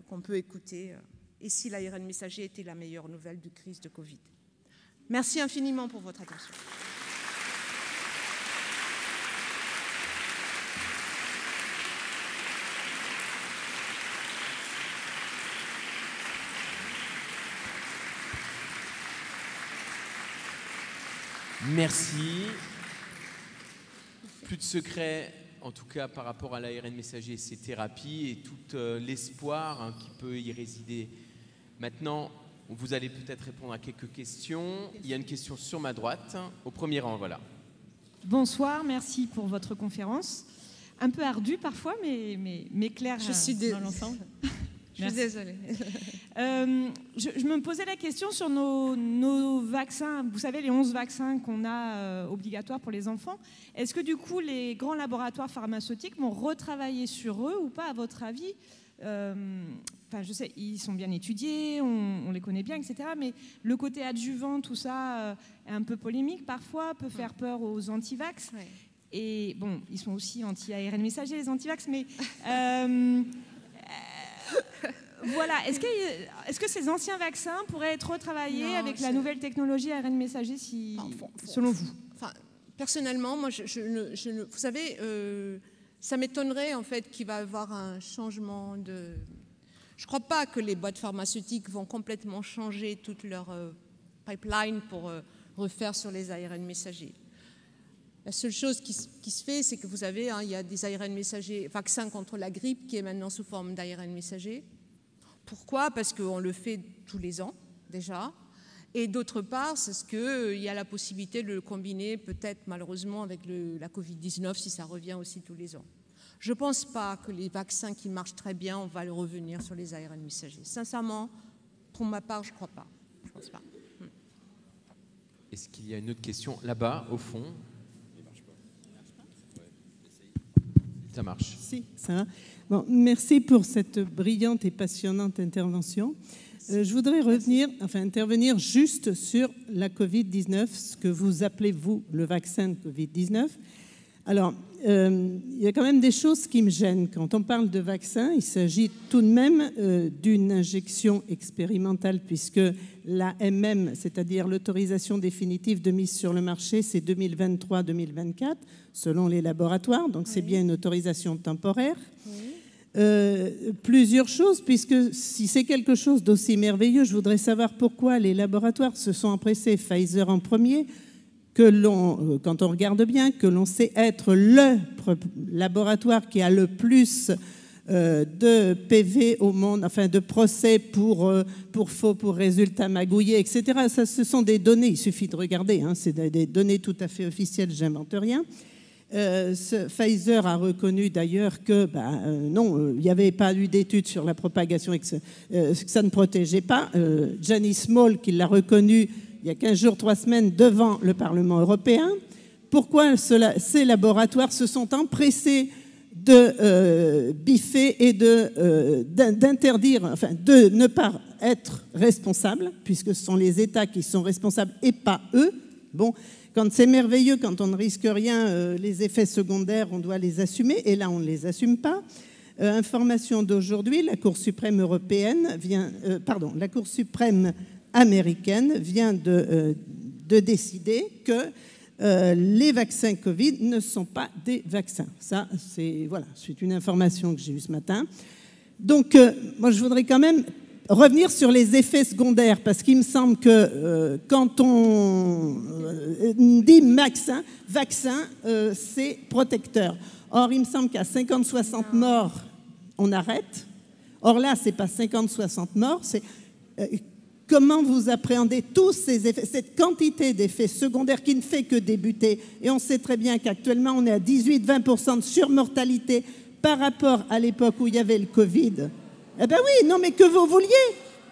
qu'on peut écouter, et si l'ARN messager était la meilleure nouvelle du crise de Covid. Merci infiniment pour votre attention. Merci. Plus de secret, en tout cas par rapport à l'ARN messager et ses thérapies et tout l'espoir qui peut y résider. Maintenant, Vous allez peut-être répondre à quelques questions. Il y a une question sur ma droite, au premier rang, voilà. Bonsoir, merci pour votre conférence. Un peu ardue parfois, mais claire dans l'ensemble. Je suis désolée. Je me posais la question sur nos vaccins. Vous savez, les 11 vaccins qu'on a obligatoires pour les enfants. Est-ce que du coup, les grands laboratoires pharmaceutiques vont retravailler sur eux ou pas, à votre avis? Enfin, je sais, ils sont bien étudiés, on les connaît bien, etc. Mais le côté adjuvant, tout ça, est un peu polémique parfois, peut faire peur aux anti-vax. Ouais. Et bon, ils sont aussi anti-ARN messager, les anti-vax, mais voilà. Est-ce que ces anciens vaccins pourraient être retravaillés avec la nouvelle technologie ARN messager, selon vous? Enfin, personnellement, moi, vous savez, ça m'étonnerait en fait qu'il va y avoir un changement de... Je ne crois pas que les boîtes pharmaceutiques vont complètement changer toute leur pipeline pour refaire sur les ARN messagers. La seule chose qui se fait, c'est que vous avez, il y a des ARN messagers, vaccins contre la grippe qui est maintenant sous forme d'ARN messager. Pourquoi? Parce qu'on le fait tous les ans déjà. Et d'autre part, c'est ce qu'il y a la possibilité de le combiner peut-être malheureusement avec la Covid-19 si ça revient aussi tous les ans. Je ne pense pas que les vaccins qui marchent très bien, on va le revenir sur les ARN messagers. Sincèrement, pour ma part, je ne crois pas. Je pense pas. Est-ce qu'il y a une autre question là-bas, au fond? Ça marche. Si, ça va. Bon, merci pour cette brillante et passionnante intervention. Je voudrais intervenir juste sur la Covid-19, ce que vous appelez, vous, le vaccin Covid-19. Alors, il y a quand même des choses qui me gênent. Quand on parle de vaccin, il s'agit tout de même d'une injection expérimentale, puisque l'AMM, c'est-à-dire l'autorisation définitive de mise sur le marché, c'est 2023-2024, selon les laboratoires. Donc, c'est bien une autorisation temporaire. Plusieurs choses, puisque si c'est quelque chose d'aussi merveilleux, je voudrais savoir pourquoi les laboratoires se sont empressés, Pfizer en premier, quand on regarde bien, que l'on sait être le laboratoire qui a le plus de PV au monde, enfin de procès pour faux, pour résultats magouillés, etc. Ça, ce sont des données, il suffit de regarder, c'est des données tout à fait officielles, j'invente rien. Pfizer a reconnu d'ailleurs que non, il n'y avait pas eu d'études sur la propagation et que ça ne protégeait pas. Janice Small qui l'a reconnu il y a 15 jours, 3 semaines devant le Parlement européen. Pourquoi ces laboratoires se sont empressés de biffer et d'interdire, enfin de ne pas être responsables, puisque ce sont les États qui sont responsables et pas eux. Bon, quand c'est merveilleux, quand on ne risque rien, les effets secondaires, on doit les assumer, et là, on ne les assume pas. Information d'aujourd'hui, la Cour suprême la Cour suprême américaine vient de décider que les vaccins Covid ne sont pas des vaccins. Ça, c'est une information que j'ai eue ce matin. Donc, moi, je voudrais quand même revenir sur les effets secondaires, parce qu'il me semble que quand on dit vaccin, c'est protecteur. Or, il me semble qu'à 50-60 morts, on arrête. Or là, ce n'est pas 50-60 morts, c'est comment vous appréhendez tous ces effets, cette quantité d'effets secondaires qui ne fait que débuter. Et on sait très bien qu'actuellement, on est à 18-20% de surmortalité par rapport à l'époque où il y avait le Covid. Eh bien oui, non mais que vous vouliez,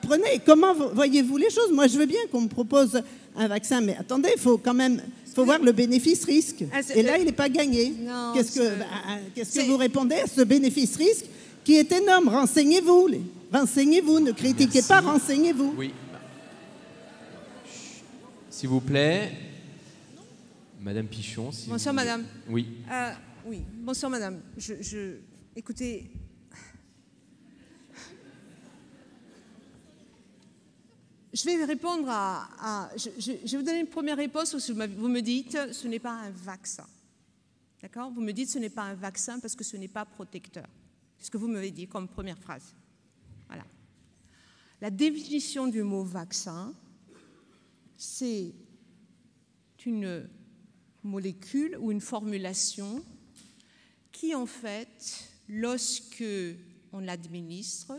prenez, comment voyez-vous les choses? Moi je veux bien qu'on me propose un vaccin, mais attendez, il faut quand même voir le bénéfice-risque. Et là il n'est pas gagné. Qu'est-ce que vous répondez à ce bénéfice-risque qui est énorme? Renseignez-vous, ne critiquez pas, renseignez-vous. Oui. S'il vous plaît, Madame Pichon. Bonsoir Madame. Oui. Oui, bonsoir Madame. Écoutez... Je vais répondre je vais vous donner une première réponse où vous me dites ce n'est pas un vaccin. D'accord? Vous me dites ce n'est pas un vaccin parce que ce n'est pas protecteur. C'est ce que vous m'avez dit comme première phrase. Voilà. La définition du mot vaccin, c'est une molécule ou une formulation qui, en fait, lorsque on l'administre,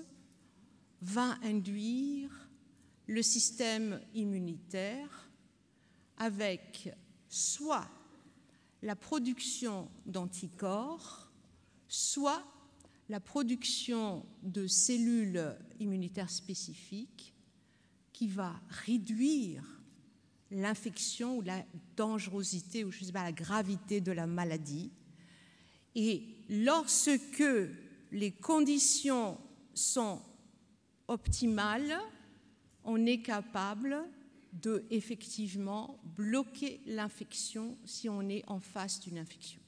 va induire le système immunitaire avec soit la production d'anticorps, soit la production de cellules immunitaires spécifiques qui va réduire l'infection ou la dangerosité ou je sais pas, la gravité de la maladie. Et lorsque les conditions sont optimales, on est capable de effectivement bloquer l'infection si on est en face d'une infection.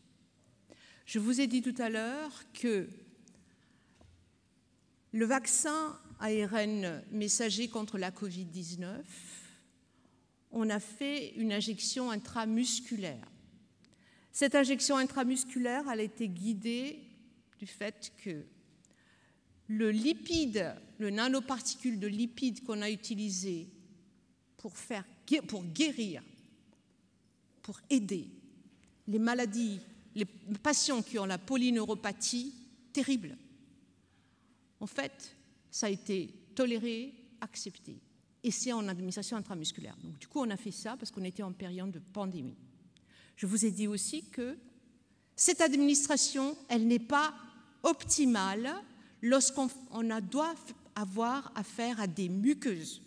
Je vous ai dit tout à l'heure que le vaccin ARN messager contre la Covid-19, on a fait une injection intramusculaire. Cette injection intramusculaire, elle a été guidée du fait que le lipide, le nanoparticule de lipide qu'on a utilisé pour guérir, pour aider les maladies, les patients qui ont la polyneuropathie terrible, en fait, ça a été toléré, accepté. Et c'est en administration intramusculaire. Donc, du coup, on a fait ça parce qu'on était en période de pandémie. Je vous ai dit aussi que cette administration, elle n'est pas optimale lorsqu'on doit avoir affaire à des muqueuses,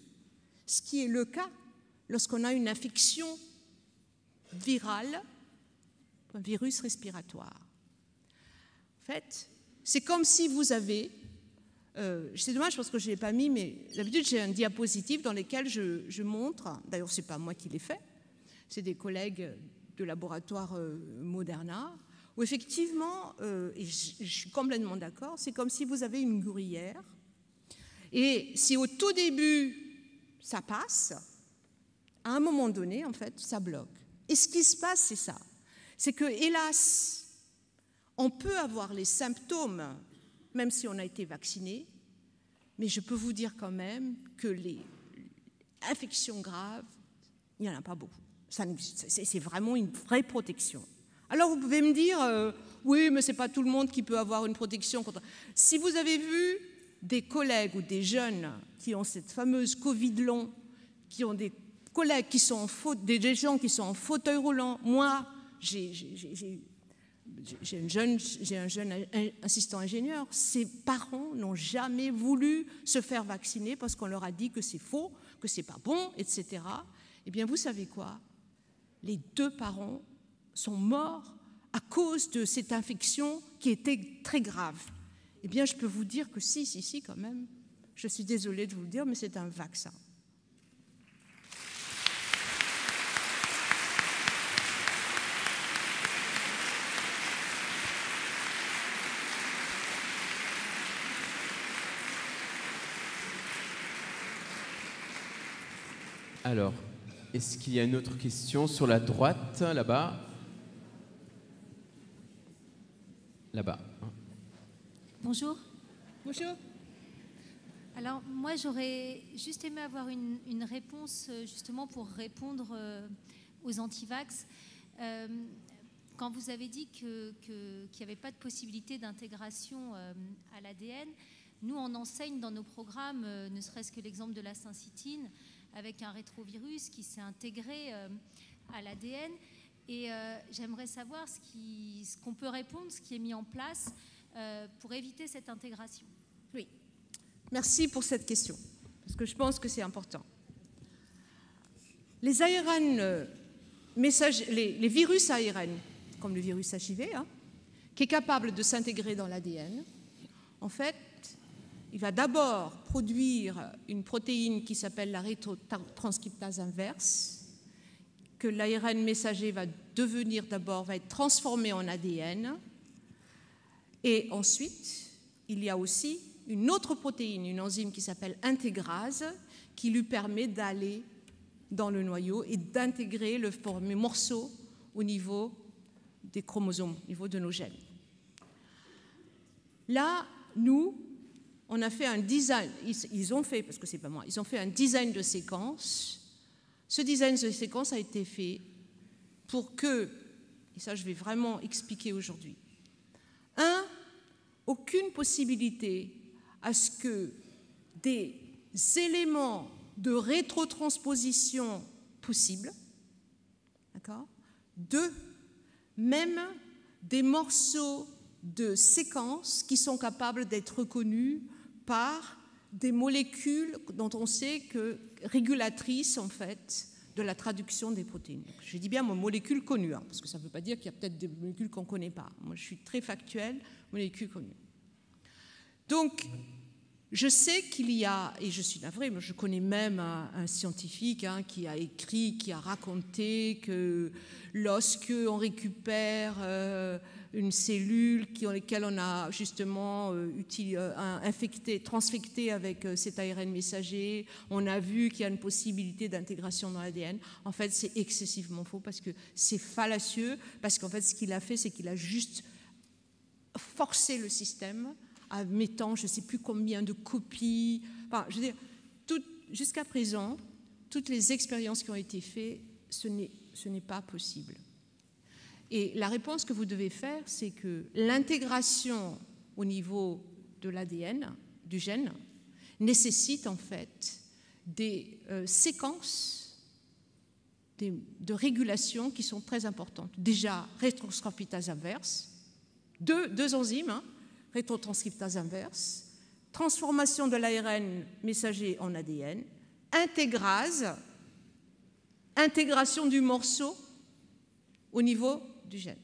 ce qui est le cas lorsqu'on a une infection virale, un virus respiratoire. En fait, c'est comme si vous avez... c'est dommage parce que je ne l'ai pas mis, mais d'habitude j'ai un diapositive dans lequel je montre, d'ailleurs ce n'est pas moi qui l'ai fait, c'est des collègues de laboratoire Moderna, où effectivement, et je suis complètement d'accord, c'est comme si vous avez une gruyère, et si au tout début ça passe, à un moment donné, en fait, ça bloque. Et ce qui se passe, c'est ça, c'est que, hélas, on peut avoir les symptômes même si on a été vacciné, mais je peux vous dire quand même que les infections graves, il n'y en a pas beaucoup. C'est vraiment une vraie protection. Alors vous pouvez me dire, oui, mais ce n'est pas tout le monde qui peut avoir une protection contre... Si vous avez vu des collègues ou des jeunes qui ont cette fameuse Covid long, qui ont des collègues qui sont des gens qui sont en fauteuil roulant, moi, j'ai un jeune assistant ingénieur, ses parents n'ont jamais voulu se faire vacciner parce qu'on leur a dit que c'est faux, que c'est pas bon, etc. Eh bien, vous savez quoi? Les 2 parents sont morts à cause de cette infection qui était très grave. Eh bien, je peux vous dire que si, quand même, je suis désolée de vous le dire, mais c'est un vaccin. Alors, est-ce qu'il y a une autre question sur la droite, là-bas? Là-bas. Bonjour. Bonjour. Alors, moi, j'aurais juste aimé avoir une réponse, justement, pour répondre aux antivax. Quand vous avez dit qu'il n'y avait pas de possibilité d'intégration à l'ADN, nous, on enseigne dans nos programmes, ne serait-ce que l'exemple de la syncytine, avec un rétrovirus qui s'est intégré à l'ADN. Et j'aimerais savoir ce qu'on peut répondre, ce qui est mis en place pour éviter cette intégration. Oui, merci pour cette question, parce que je pense que c'est important. Les ARN les virus ARN, comme le virus HIV, qui est capable de s'intégrer dans l'ADN, en fait, il va d'abord produire une protéine qui s'appelle la rétrotranscriptase inverse, que l'ARN messager va être transformé en ADN. Et ensuite, il y a aussi une autre protéine, une enzyme qui s'appelle intégrase, qui lui permet d'aller dans le noyau et d'intégrer le fameux morceau au niveau des chromosomes, au niveau de nos gènes. Là, nous, on a fait un design, ils ont fait, parce que c'est pas moi, ils ont fait un design de séquence. Ce design de séquence a été fait pour que, et ça je vais vraiment expliquer aujourd'hui, aucune possibilité à ce que des éléments de rétrotransposition possible. D'accord ? 2, même des morceaux de séquences qui sont capables d'être reconnus par des molécules dont on sait que régulatrices en fait de la traduction des protéines. Je dis bien molécules connues, hein, parce que ça ne veut pas dire qu'il y a peut-être des molécules qu'on ne connaît pas. Moi, je suis très factuelle, molécules connues. Donc, je sais qu'il y a, et je suis navrée, mais je connais même un scientifique hein, qui a écrit, qui a raconté que lorsque on récupère une cellule dans laquelle on a justement transfecté avec cet ARN messager, on a vu qu'il y a une possibilité d'intégration dans l'ADN. En fait, c'est excessivement faux parce que c'est fallacieux, parce qu'en fait, ce qu'il a fait, c'est qu'il a juste forcé le système en mettant je ne sais plus combien de copies. Enfin, je veux dire, jusqu'à présent, toutes les expériences qui ont été faites, ce n'est pas possible. Et la réponse que vous devez faire, c'est que l'intégration au niveau de l'ADN, du gène, nécessite en fait des séquences de régulation qui sont très importantes. Déjà, rétrotranscriptase inverse, deux enzymes, hein, rétrotranscriptase inverse, transformation de l'ARN messager en ADN, intégrase, intégration du morceau au niveau du gène.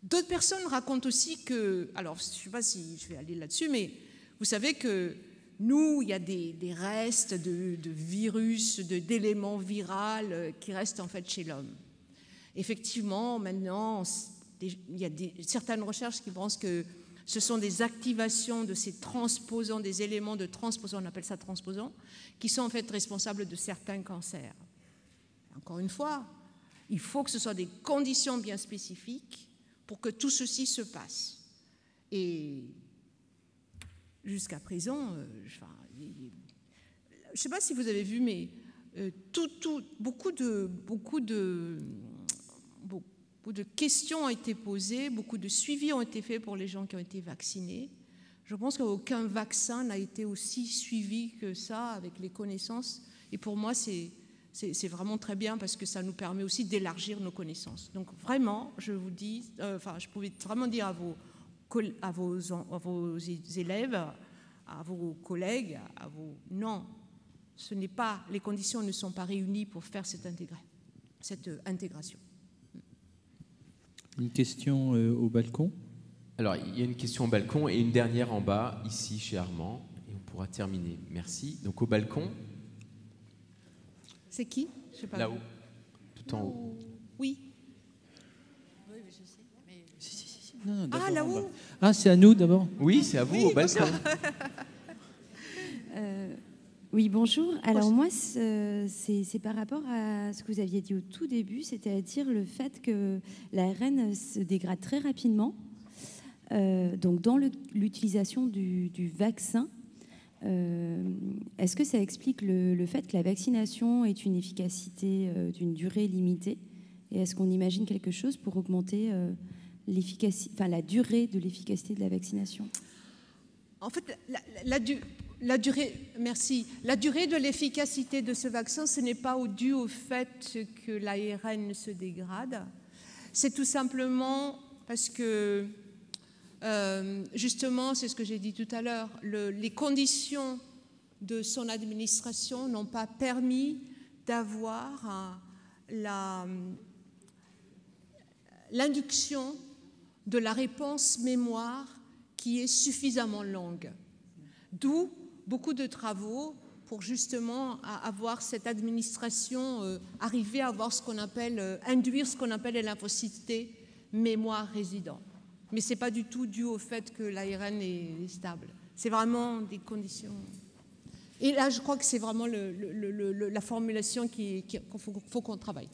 D'autres personnes racontent aussi que, alors je ne sais pas si je vais aller là-dessus, mais vous savez que nous, il y a des restes de virus, d'éléments viraux qui restent en fait chez l'homme. Effectivement, maintenant, il y a certaines recherches qui pensent que ce sont des activations de ces transposants, des éléments de transposants, on appelle ça transposants, qui sont en fait responsables de certains cancers. Encore une fois, il faut que ce soit des conditions bien spécifiques pour que tout ceci se passe. Et jusqu'à présent, je ne sais pas si vous avez vu, mais beaucoup de questions ont été posées, beaucoup de suivis ont été faits pour les gens qui ont été vaccinés. Je pense qu'aucun vaccin n'a été aussi suivi que ça avec les connaissances. Et pour moi, c'est vraiment très bien parce que ça nous permet aussi d'élargir nos connaissances. Donc vraiment, je vous dis, je pouvais vraiment dire à vos élèves, à vos collègues, non, les conditions ne sont pas réunies pour faire cette intégration. Une question au balcon. Alors, il y a une question au balcon et une dernière en bas, ici, chez Armand. Et on pourra terminer. Merci. Donc, au balcon. C'est qui? Je sais pas. Là-haut. Tout en haut. Oui. Oui, je sais. Mais... Si. Non, là-haut. Ah, c'est à nous d'abord? Oui, c'est à vous, au balcon. Oui, bonjour. Alors moi, c'est par rapport à ce que vous aviez dit au tout début, c'est-à-dire le fait que l'ARN se dégrade très rapidement. Donc dans l'utilisation du vaccin, est-ce que ça explique le fait que la vaccination ait une efficacité d'une durée limitée? Et est-ce qu'on imagine quelque chose pour augmenter la durée de l'efficacité de la vaccination? En fait, la durée de l'efficacité de ce vaccin, ce n'est pas dû au fait que l'ARN se dégrade. C'est tout simplement parce que, justement, c'est ce que j'ai dit tout à l'heure, les conditions de son administration n'ont pas permis d'avoir l'induction de la réponse mémoire qui est suffisamment longue. D'où beaucoup de travaux pour justement avoir cette administration, arriver à avoir induire ce qu'on appelle les lymphocytes mémoire résident. Mais ce n'est pas du tout dû au fait que l'ARN est stable. C'est vraiment des conditions. Et là, je crois que c'est vraiment la formulation qu'il faut qu'on travaille.